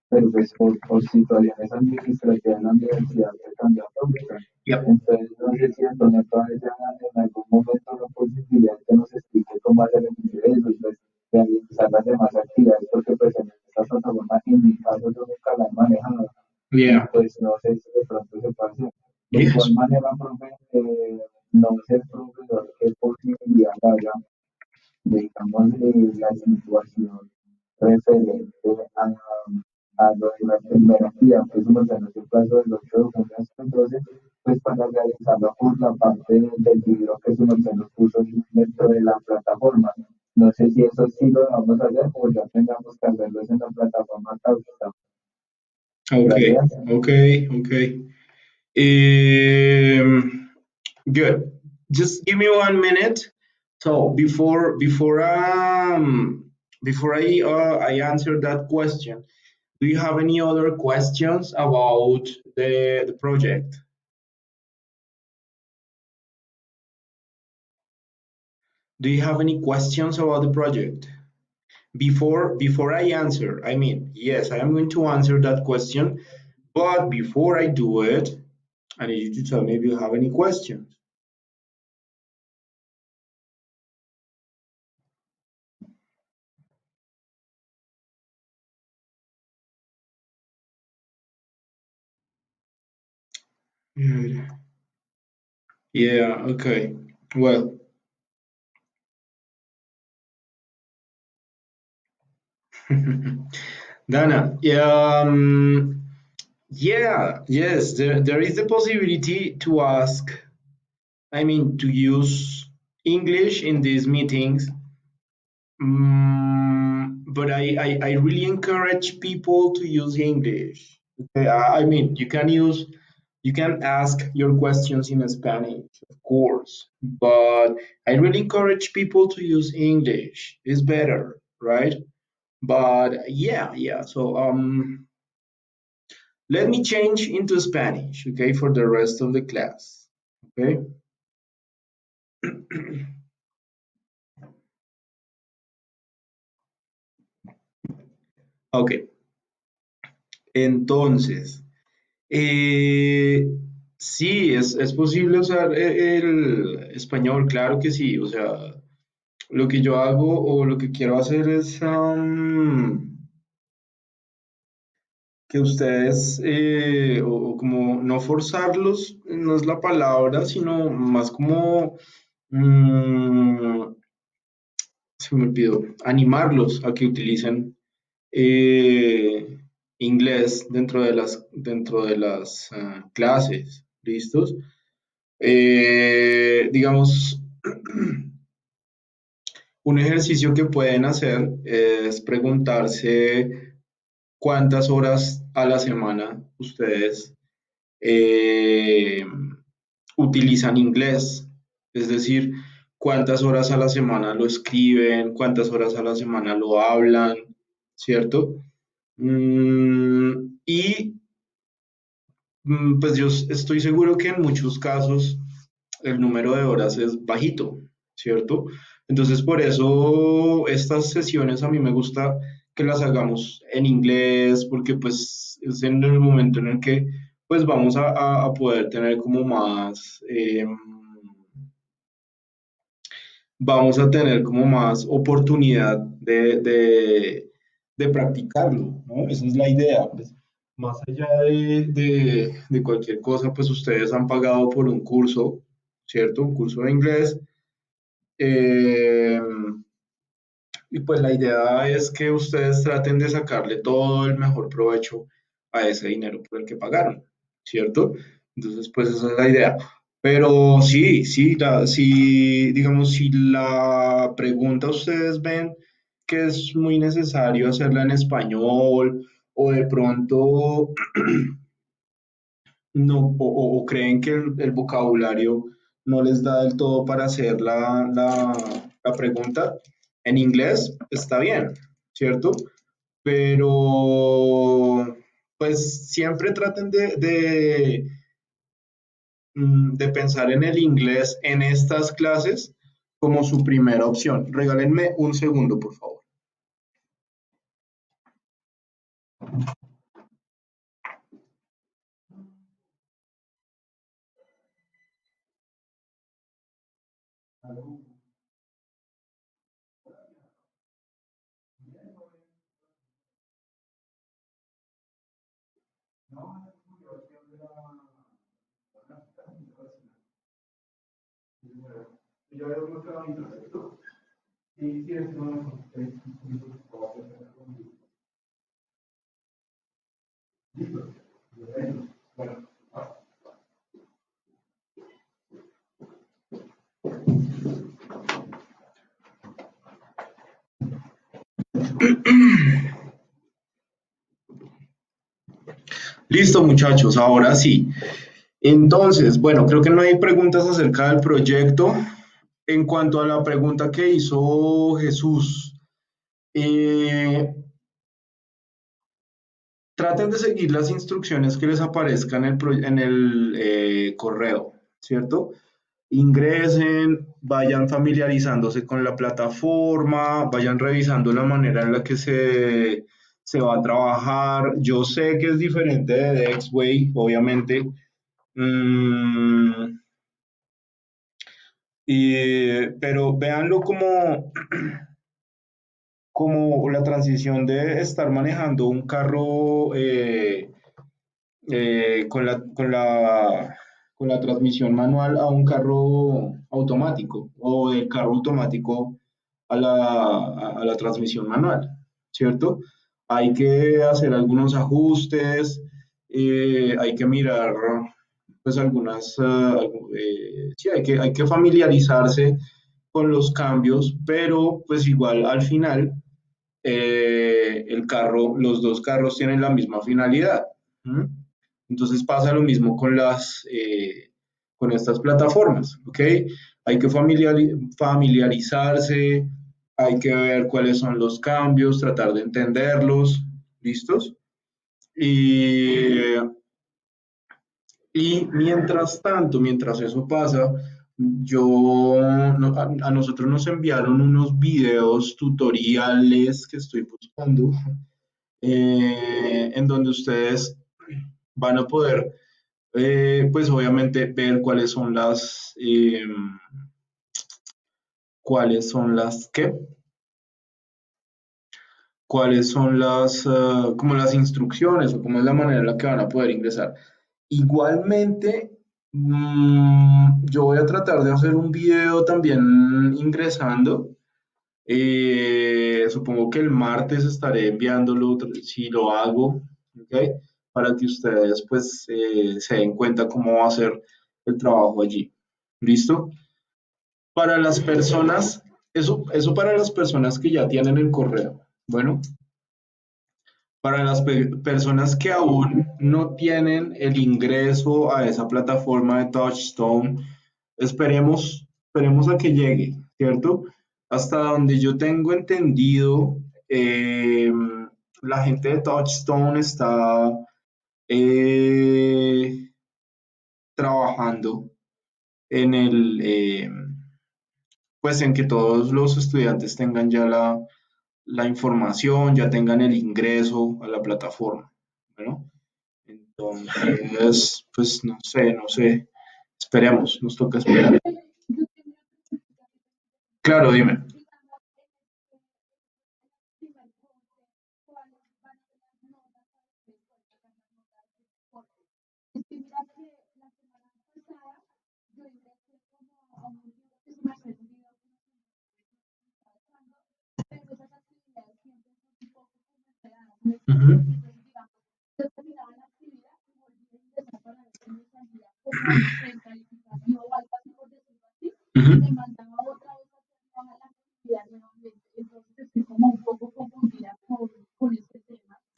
pero pues por situaciones administrativas en la universidad se cambió a Program. Yep. Entonces, no sé si Antonio todavía en algún momento la posibilidad que nos explique cómo hacer el ingreso y pues realizar las demás actividades, porque pues en esta plataforma, en mi caso, yo nunca la he manejado. Y Yeah. pues no sé si de pronto se puede hacer. De Yes. igual manera, profe, no sé, profesor, qué posibilidad haya, digamos, de la situación referente a lo de la tecnología, pues como se nos dio el caso del 8 de junio, entonces, pues para realizarlo por la parte del libro que su merced nos puso dentro de la plataforma. No sé si eso sí lo vamos a hacer o ya tengamos que hacerlo en la plataforma Causa. Okay. Gracias. Okay. Okay. Um, Good. Just give me 1 minute. So before I answer that question, do you have any other questions about the project? Do you have any questions about the project? Before I answer, I mean, yes, I am going to answer that question, but before I do it, I need you to tell me if you have any questions. Yeah, okay. Well, Dana, yeah, yes, there is the possibility to ask, I mean, to use English in these meetings. But I really encourage people to use English. Okay, I mean, you can ask your questions in Spanish, of course, but I really encourage people to use English. It's better, right? But yeah. So let me change into Spanish, okay, for the rest of the class. Okay. Ok, entonces, sí, es posible usar el español, claro que sí. O sea, lo que yo hago o lo que quiero hacer es que ustedes, o como no forzarlos, no es la palabra, sino más como, mm, se me olvidó, animarlos a que utilicen eh, inglés dentro de las clases. ¿Listos? Digamos, un ejercicio que pueden hacer es preguntarse cuántas horas a la semana ustedes eh, utilizan inglés. Es decir, cuántas horas a la semana lo escriben, cuántas horas a la semana lo hablan, ¿cierto? Y pues yo estoy seguro que en muchos casos el número de horas es bajito, ¿cierto? Entonces por eso estas sesiones a mí me gusta que las hagamos en inglés, porque pues es en el momento en el que pues vamos a poder tener como más, vamos a tener como más oportunidad de practicarlo, ¿no? Esa es la idea, pues. Más allá de cualquier cosa, pues ustedes han pagado por un curso, ¿cierto? Un curso de inglés. eh, y pues la idea es que ustedes traten de sacarle todo el mejor provecho a ese dinero por el que pagaron, ¿cierto? Entonces, pues esa es la idea. Pero sí, si, digamos, si la pregunta ustedes ven que es muy necesario hacerla en español o de pronto no, o creen que el vocabulario no les da del todo para hacer la pregunta en inglés, está bien, ¿cierto? Pero pues siempre traten de pensar en el inglés en estas clases como su primera opción. Regálenme un segundo, por favor. Listo, muchachos, ahora sí. Entonces, bueno, creo que no hay preguntas acerca del proyecto. En cuanto a la pregunta que hizo Jesús, eh, traten de seguir las instrucciones que les aparezcan en el correo, ¿cierto? Ingresen, vayan familiarizándose con la plataforma, vayan revisando la manera en la que se va a trabajar. Yo sé que es diferente de Dexway, obviamente. Mm, pero véanlo como, como la transición de estar manejando un carro con la con la transmisión manual a un carro automático o del carro automático a la transmisión manual, ¿cierto? Hay que hacer algunos ajustes, hay que mirar pues sí, hay que familiarizarse con los cambios, pero pues igual al final los dos carros tienen la misma finalidad. ¿M? Entonces pasa lo mismo con con estas plataformas, ¿ok? Hay que familiarizarse, hay que ver cuáles son los cambios, tratar de entenderlos, ¿listos? Y, y mientras tanto, mientras eso pasa, a nosotros nos enviaron unos videos tutoriales que estoy buscando en donde ustedes van a poder, pues obviamente, ver ¿qué? Cuáles son como las instrucciones o cómo es la manera en la que van a poder ingresar. Igualmente, yo voy a tratar de hacer un video también ingresando. Supongo que el martes estaré enviándolo, si lo hago, ¿ok? Para que ustedes pues se den cuenta cómo va a ser el trabajo allí. ¿Listo? Para las personas, eso para las personas que ya tienen el correo. Bueno, para las personas que aún no tienen el ingreso a esa plataforma de Touchstone, esperemos a que llegue, ¿cierto? Hasta donde yo tengo entendido, la gente de Touchstone está eh, trabajando en pues en que todos los estudiantes tengan ya la información, ya tengan el ingreso a la plataforma. Bueno, entonces, pues no sé, esperemos, nos toca esperar. Claro, dime. Ujú. Ujú.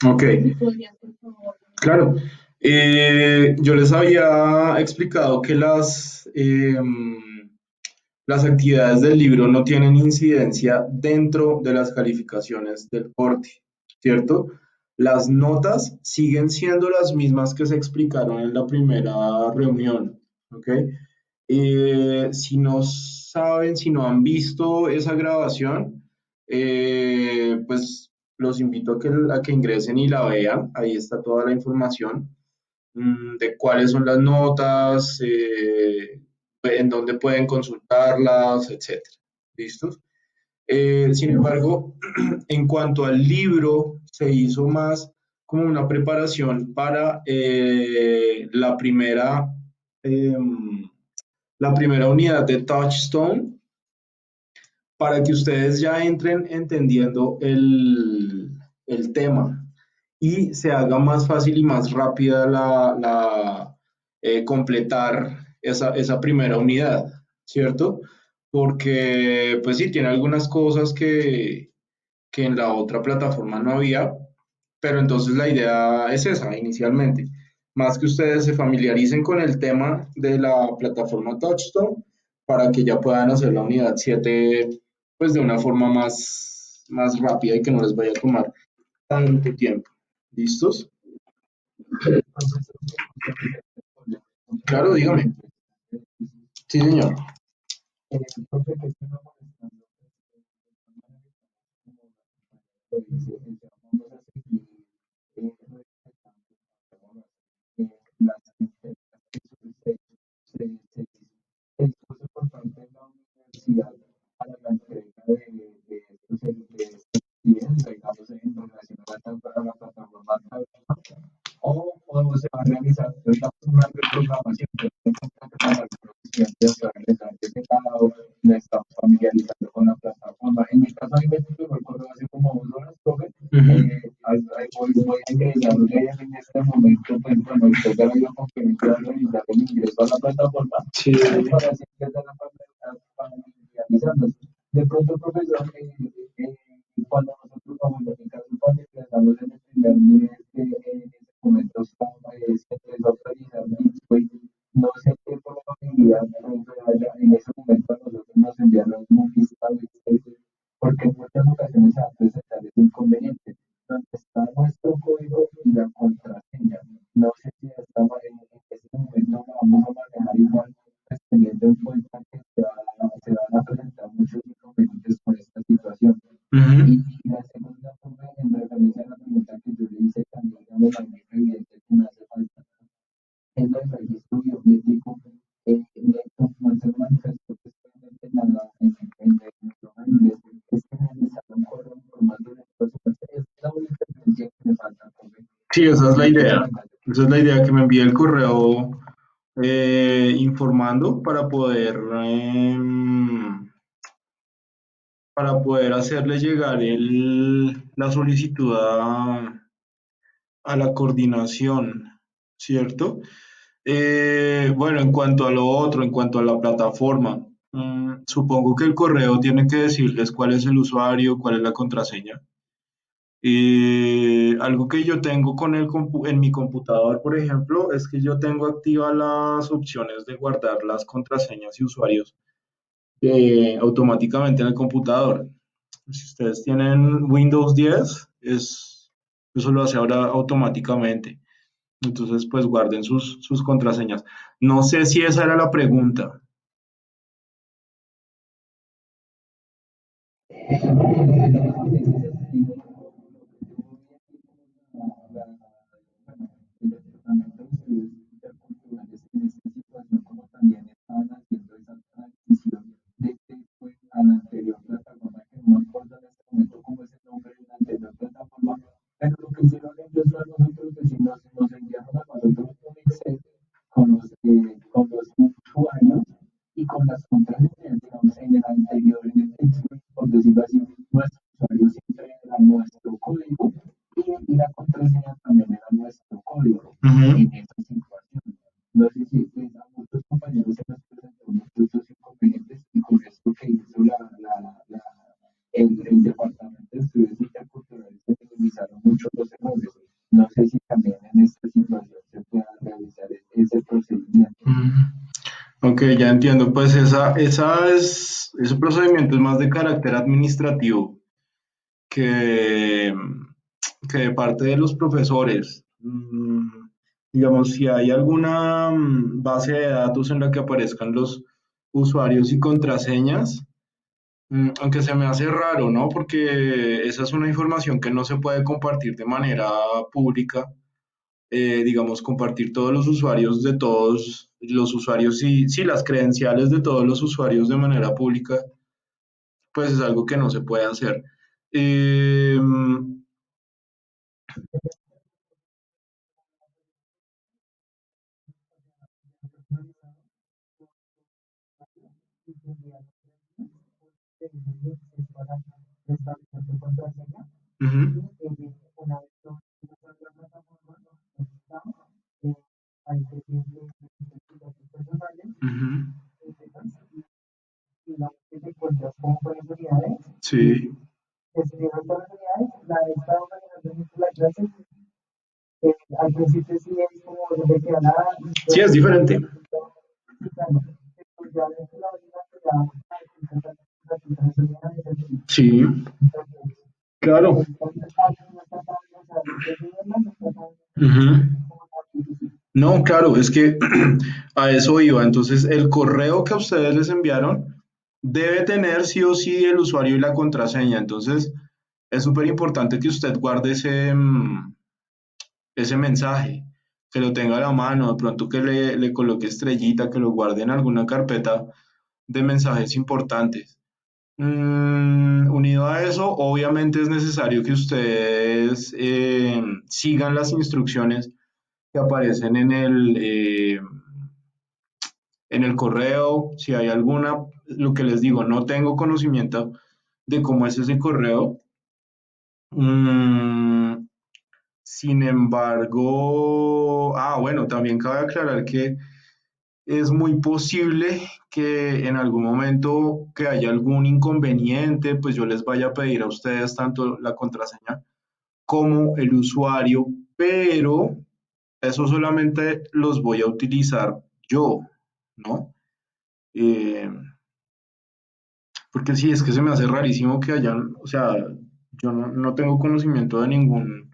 Ok, claro. Yo les había explicado que las actividades del libro no tienen incidencia dentro de las calificaciones del corte, ¿cierto? Las notas siguen siendo las mismas que se explicaron en la primera reunión, ¿ok? Si no saben, si no han visto esa grabación, pues los invito a que ingresen y la vean. Ahí está toda la información de cuáles son las notas, en dónde pueden consultarlas, etcétera. ¿Listos? Sin embargo, en cuanto al libro, se hizo más como una preparación para em, la primera unidad de Touchstone, para que ustedes ya entren entendiendo el tema y se haga más fácil y más rápida completar esa primera unidad, ¿cierto? Porque, pues sí, tiene algunas cosas que en la otra plataforma no había, pero entonces la idea es esa inicialmente, más que ustedes se familiaricen con el tema de la plataforma Touchstone para que ya puedan hacer la unidad 7 pues de una forma más rápida y que no les vaya a tomar tanto tiempo. ¿Listos? Claro, dígame. Sí, señor. todo se va realizando, digamos, una reprogramación, que para algunos estudiantes a realizar ese lado, le estamos familiarizando con la plataforma. En mi caso, a mí me llegó el correo hace como 2 horas, profe, ahí voy a ingresarle en este momento, pues bueno, después de la videoconferencia, realizar el ingreso a la plataforma, Sí. para así empezar a familiarizarnos. De pronto, profesor, cuando nosotros vamos a aplicar su panel, estamos en el primer nivel que en ese momento estaba, se empezó a actualizar Bitcoin. No sé qué probabilidad haya en ese momento a nosotros nos enviaron un listado Excel, porque en muchas ocasiones se va a presentar ese inconveniente, donde está nuestro código y la contraseña. No sé si estamos en este momento lo vamos a manejar igual, pues teniendo en cuenta que se van a presentar muchos inconvenientes con esta situación. Y la segunda forma, en referencia a la pregunta que yo le hice también, digamos, la única evidente que me hace falta es el registro biométrico. Como se manifestó precisamente en el programa inglés, es que necesitaba un correo informando de todo eso. Es la única evidencia que me falta, profe. Sí, esa es la idea. Esa es la idea, que me envíe el correo informando para poder hacerle llegar la solicitud a la coordinación, ¿cierto? Bueno, en cuanto a lo otro, en cuanto a la plataforma, supongo que el correo tiene que decirles cuál es el usuario, cuál es la contraseña. Algo que yo tengo en mi computador, por ejemplo, es que yo tengo activas las opciones de guardar las contraseñas y usuarios automáticamente en el computador. Si ustedes tienen Windows 10, eso lo hace ahora automáticamente. Entonces, pues guarden sus contraseñas. No sé si esa era la pregunta. El departamento de estudios interculturales en esta situación, como también estaban haciendo esa transición de Bitcoin a la anterior plataforma, que no me acuerdo en este momento cómo es el nombre de la anterior plataforma, pero lo que hicieron ellos fue a nosotros decirnos, nos enviaron a nosotros un Excel con los usuarios y con las contraseñas, digamos, en el anterior, en el Bitcoin, por decirlo así, nuestro usuario siempre era nuestro código y la contraseña también era nuestro código en esa situación. No sé si a muchos compañeros se les presentó muchos estos inconvenientes y con esto que hizo el Departamento de Estudios Interculturales se minimizaron mucho los errores. No sé si también en esta situación se pueda realizar ese procedimiento. Ok, ya entiendo. Pues ese procedimiento es más de carácter administrativo que, que de parte de los profesores. Digamos, si hay alguna base de datos en la que aparezcan los usuarios y contraseñas, aunque se me hace raro, ¿no? Porque esa es una información que no se puede compartir de manera pública. Digamos, compartir todos los usuarios de todos los usuarios y sí, las credenciales de todos los usuarios de manera pública, pues es algo que no se puede hacer. Eh, Ujú, ujú, sí, Al principio sí es como de que nada, sí, es diferente. Sí, claro. Ujú. No, claro, es que a eso iba. Entonces, el correo que a ustedes les enviaron debe tener sí o sí el usuario y la contraseña. Entonces, es súper importante que usted guarde ese mensaje, que lo tenga a la mano, de pronto que le coloque estrellita, que lo guarde en alguna carpeta de mensajes importantes. Unido a eso, obviamente es necesario que ustedes sigan las instrucciones que aparecen en el correo, si hay alguna, lo que les digo, no tengo conocimiento de cómo es ese correo. Mm, sin embargo, bueno, también cabe aclarar que es muy posible que en algún momento que haya algún inconveniente, pues yo les vaya a pedir a ustedes tanto la contraseña como el usuario, pero eso solamente los voy a utilizar yo, ¿no? Eh, Porque sí, es que se me hace rarísimo que hayan, o sea, yo no tengo conocimiento de ningún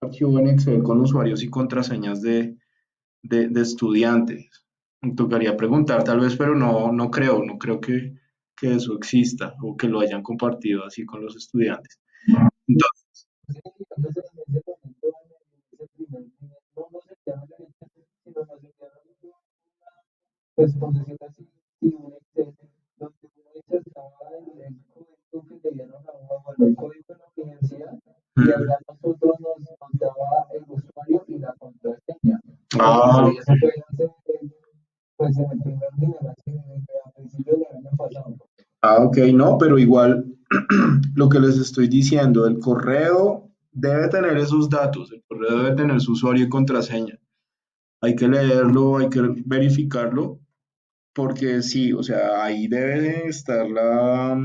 archivo en Excel con usuarios y contraseñas de estudiantes. Me tocaría preguntar tal vez, pero no creo que eso exista o que lo hayan compartido así con los estudiantes. Entonces, Sí, entonces en ese momento, en ese primer nivel, no nos enviaron el Excel, sino nos enviaron pues por decirlo así, sí, un Excel, donde uno insertaba el código que le dieron a uno, bueno, el código de la universidad, y mm, allá nosotros nos daba el usuario y la contraseña. ah, Eso fue hace, pues en el primer nivel, así, a principios del año pasado. ok, no, pero igual lo que les estoy diciendo, el correo debe tener esos datos, el correo debe tener su usuario y contraseña. Hay que leerlo, hay que verificarlo, porque sí, o sea, ahí debe estar la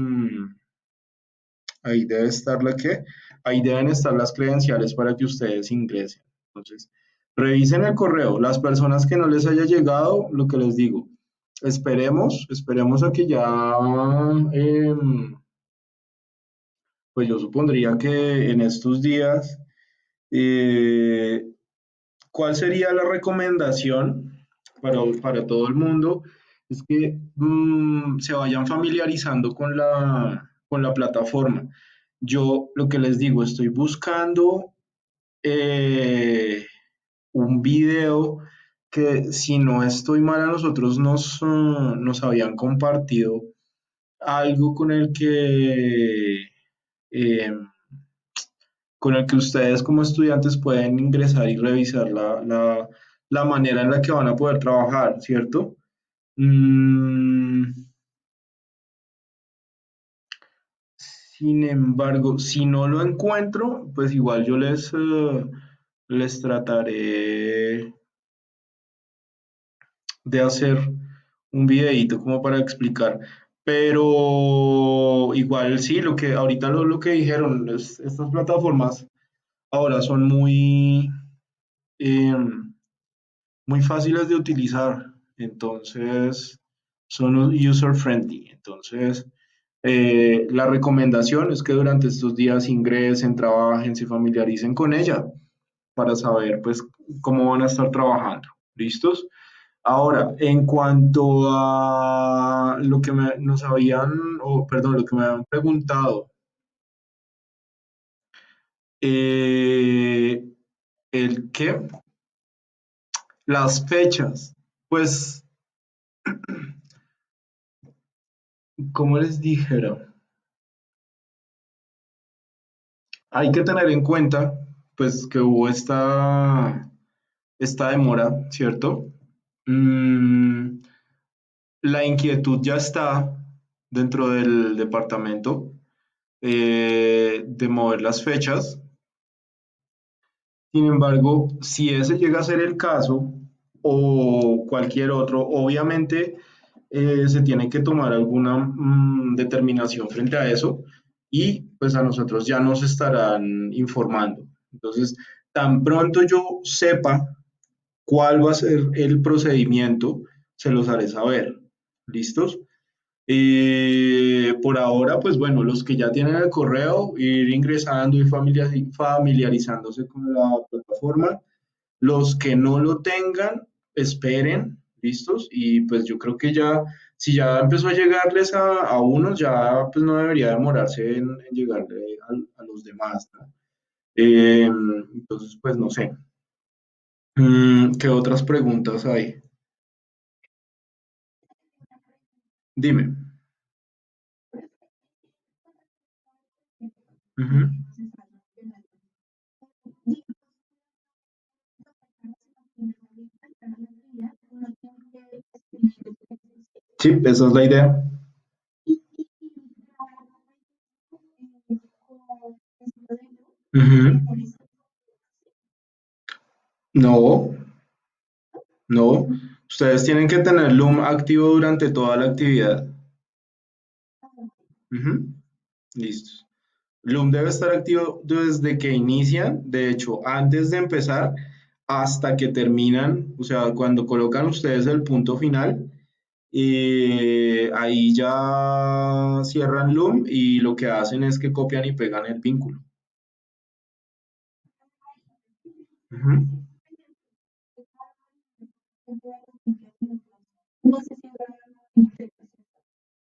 que, ahí deben estar las credenciales para que ustedes ingresen. Entonces, revisen el correo. Las personas que no les haya llegado, lo que les digo, esperemos a que ya, pues yo supondría que en estos días, eh, ¿cuál sería la recomendación para todo el mundo? Es que se vayan familiarizando con la plataforma. Yo lo que les digo, estoy buscando un video que si no estoy mal a nosotros nos habían compartido algo eh, con el que ustedes como estudiantes pueden ingresar y revisar la manera en la que van a poder trabajar, ¿cierto? Mm, sin embargo, si no lo encuentro, pues igual yo les trataré de hacer un videíto como para explicar. Pero igual sí, ahorita lo que dijeron, estas plataformas ahora son em, muy fáciles de utilizar, entonces son user friendly. Entonces, la recomendación es que durante estos días ingresen, trabajen, se familiaricen con ella para saber pues cómo van a estar trabajando. ¿Listos? Ahora, en cuanto a lo que nos habían, o perdón, lo que me habían preguntado, eh, el qué, las fechas, pues, como les dijera, hay que tener en cuenta, pues, que hubo esta demora, ¿cierto? Mm, la inquietud ya está dentro del departamento de mover las fechas. Sin embargo, si ese llega a ser el caso o cualquier otro, obviamente se tiene que tomar alguna determinación frente a eso y pues a nosotros ya nos estarán informando. Entonces, tan pronto yo sepa cuál va a ser el procedimiento, se los haré saber. ¿Listos? Por ahora, pues bueno, los que ya tienen el correo, ir ingresando y familiarizándose con la plataforma. Los que no lo tengan, esperen, ¿listos? Y pues yo creo que ya, si ya empezó a llegarles a unos, ya pues no debería demorarse en llegarle a los demás, ¿no? Entonces, pues no sé. ¿Qué otras preguntas hay? Dime. Ujú. Sí, esa es la idea. Ujú. No, no. Ustedes tienen que tener Loom activo durante toda la actividad. Ujú. Listo. Loom debe estar activo desde que inician, de hecho, antes de empezar hasta que terminan, o sea, cuando colocan ustedes el punto final, ahí ya cierran Loom y lo que hacen es que copian y pegan el vínculo. Ujú.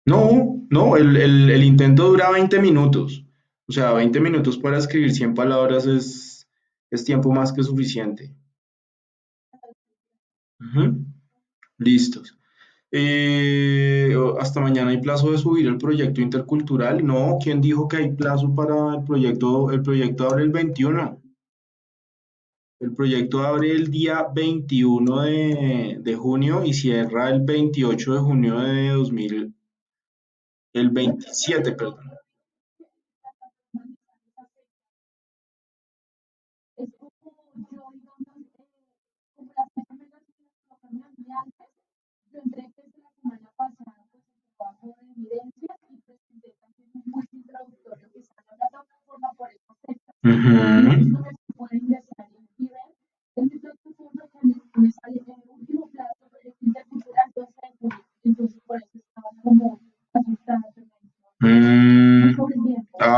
No, no, el intento dura 20 minutos. O sea, 20 minutos para escribir 100 palabras es tiempo más que suficiente. Ujú. Listos. Hasta mañana hay plazo de subir el proyecto intercultural. No, ¿quién dijo que hay plazo para el proyecto? El proyecto abre el 21. El proyecto abre el día 21 de junio y cierra el 28 de junio de 2000, el 27, perdón. Ujú. Mm,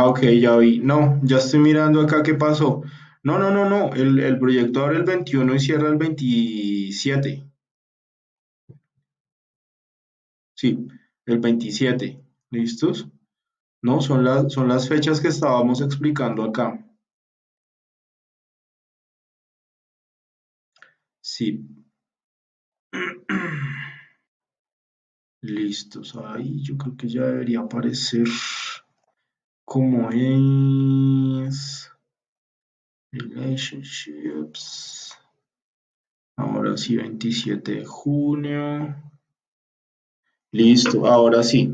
ok, ya vi. No, ya estoy mirando acá qué pasó. No, no, no, no. El proyecto abre el 21 y cierra el 27. Sí, el 27. ¿Listos? No, son las fechas que estábamos explicando acá. Sí. Listos. Ahí yo creo que ya debería aparecer como es. Relationships. Ahora sí, 27 de junio. Listo, ahora sí.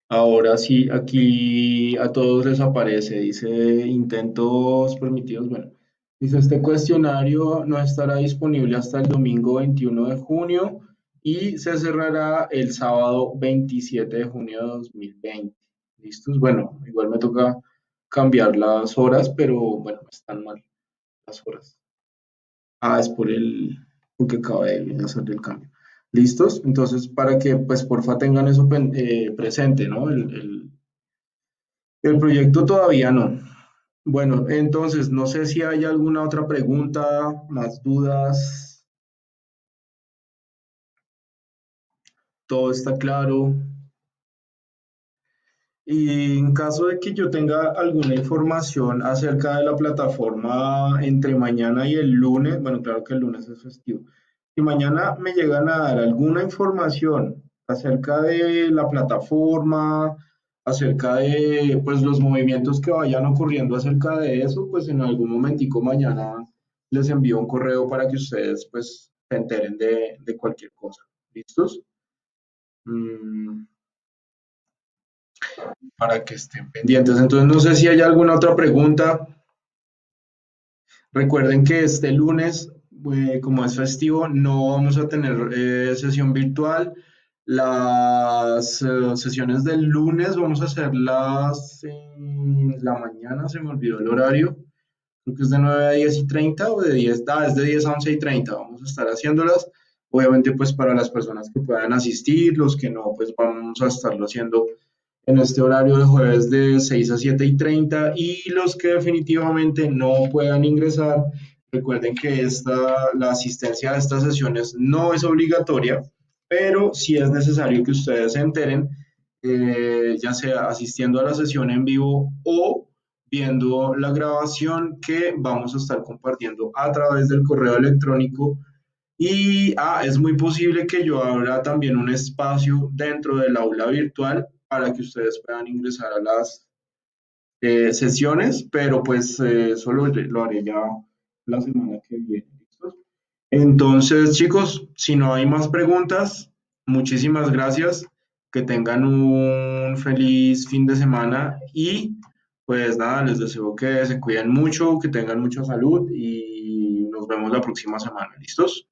Ahora sí, aquí a todos les aparece, dice intentos permitidos. Bueno, dice este cuestionario no estará disponible hasta el domingo 21 de junio y se cerrará el sábado 27 de junio de 2020. ¿Listos? Bueno, igual me toca cambiar las horas, pero bueno, no están mal las horas. Ah, es porque acabé de hacer el cambio. ¿Listos? Entonces, para que, pues, porfa, tengan eso presente, ¿no? El proyecto todavía no. Bueno, entonces, no sé si hay alguna otra pregunta, más dudas, todo está claro. Y en caso de que yo tenga alguna información acerca de la plataforma entre mañana y el lunes, bueno, claro que el lunes es festivo, si mañana me llegan a dar alguna información acerca de la plataforma, acerca de pues los movimientos que vayan ocurriendo acerca de eso, pues en algún momentico mañana les envío un correo para que ustedes pues se enteren de cualquier cosa. ¿Listos? Mm, para que estén pendientes. Entonces, no sé si hay alguna otra pregunta. Recuerden que este lunes, como es festivo, no vamos a tener sesión virtual. Las sesiones del lunes vamos a hacerlas en la mañana, se me olvidó el horario. Creo que es de 9 a 10 y 30 o de 10, es de 10 a 11 y 30. Vamos a estar haciéndolas. Obviamente, pues para las personas que puedan asistir, los que no, pues vamos a estarlo haciendo en este horario de jueves de 6 a 7 y 30 y los que definitivamente no puedan ingresar, recuerden que la asistencia a estas sesiones no es obligatoria, pero sí es necesario que ustedes se enteren, ya sea asistiendo a la sesión en vivo o viendo la grabación que vamos a estar compartiendo a través del correo electrónico y es muy posible que yo abra también un espacio dentro del aula virtual para que ustedes puedan ingresar a las sesiones, pero pues eso lo haré ya la semana que viene. ¿Listo? Entonces, chicos, si no hay más preguntas, muchísimas gracias. Que tengan un feliz fin de semana y pues nada, les deseo que se cuiden mucho, que tengan mucha salud y nos vemos la próxima semana. ¿Listos?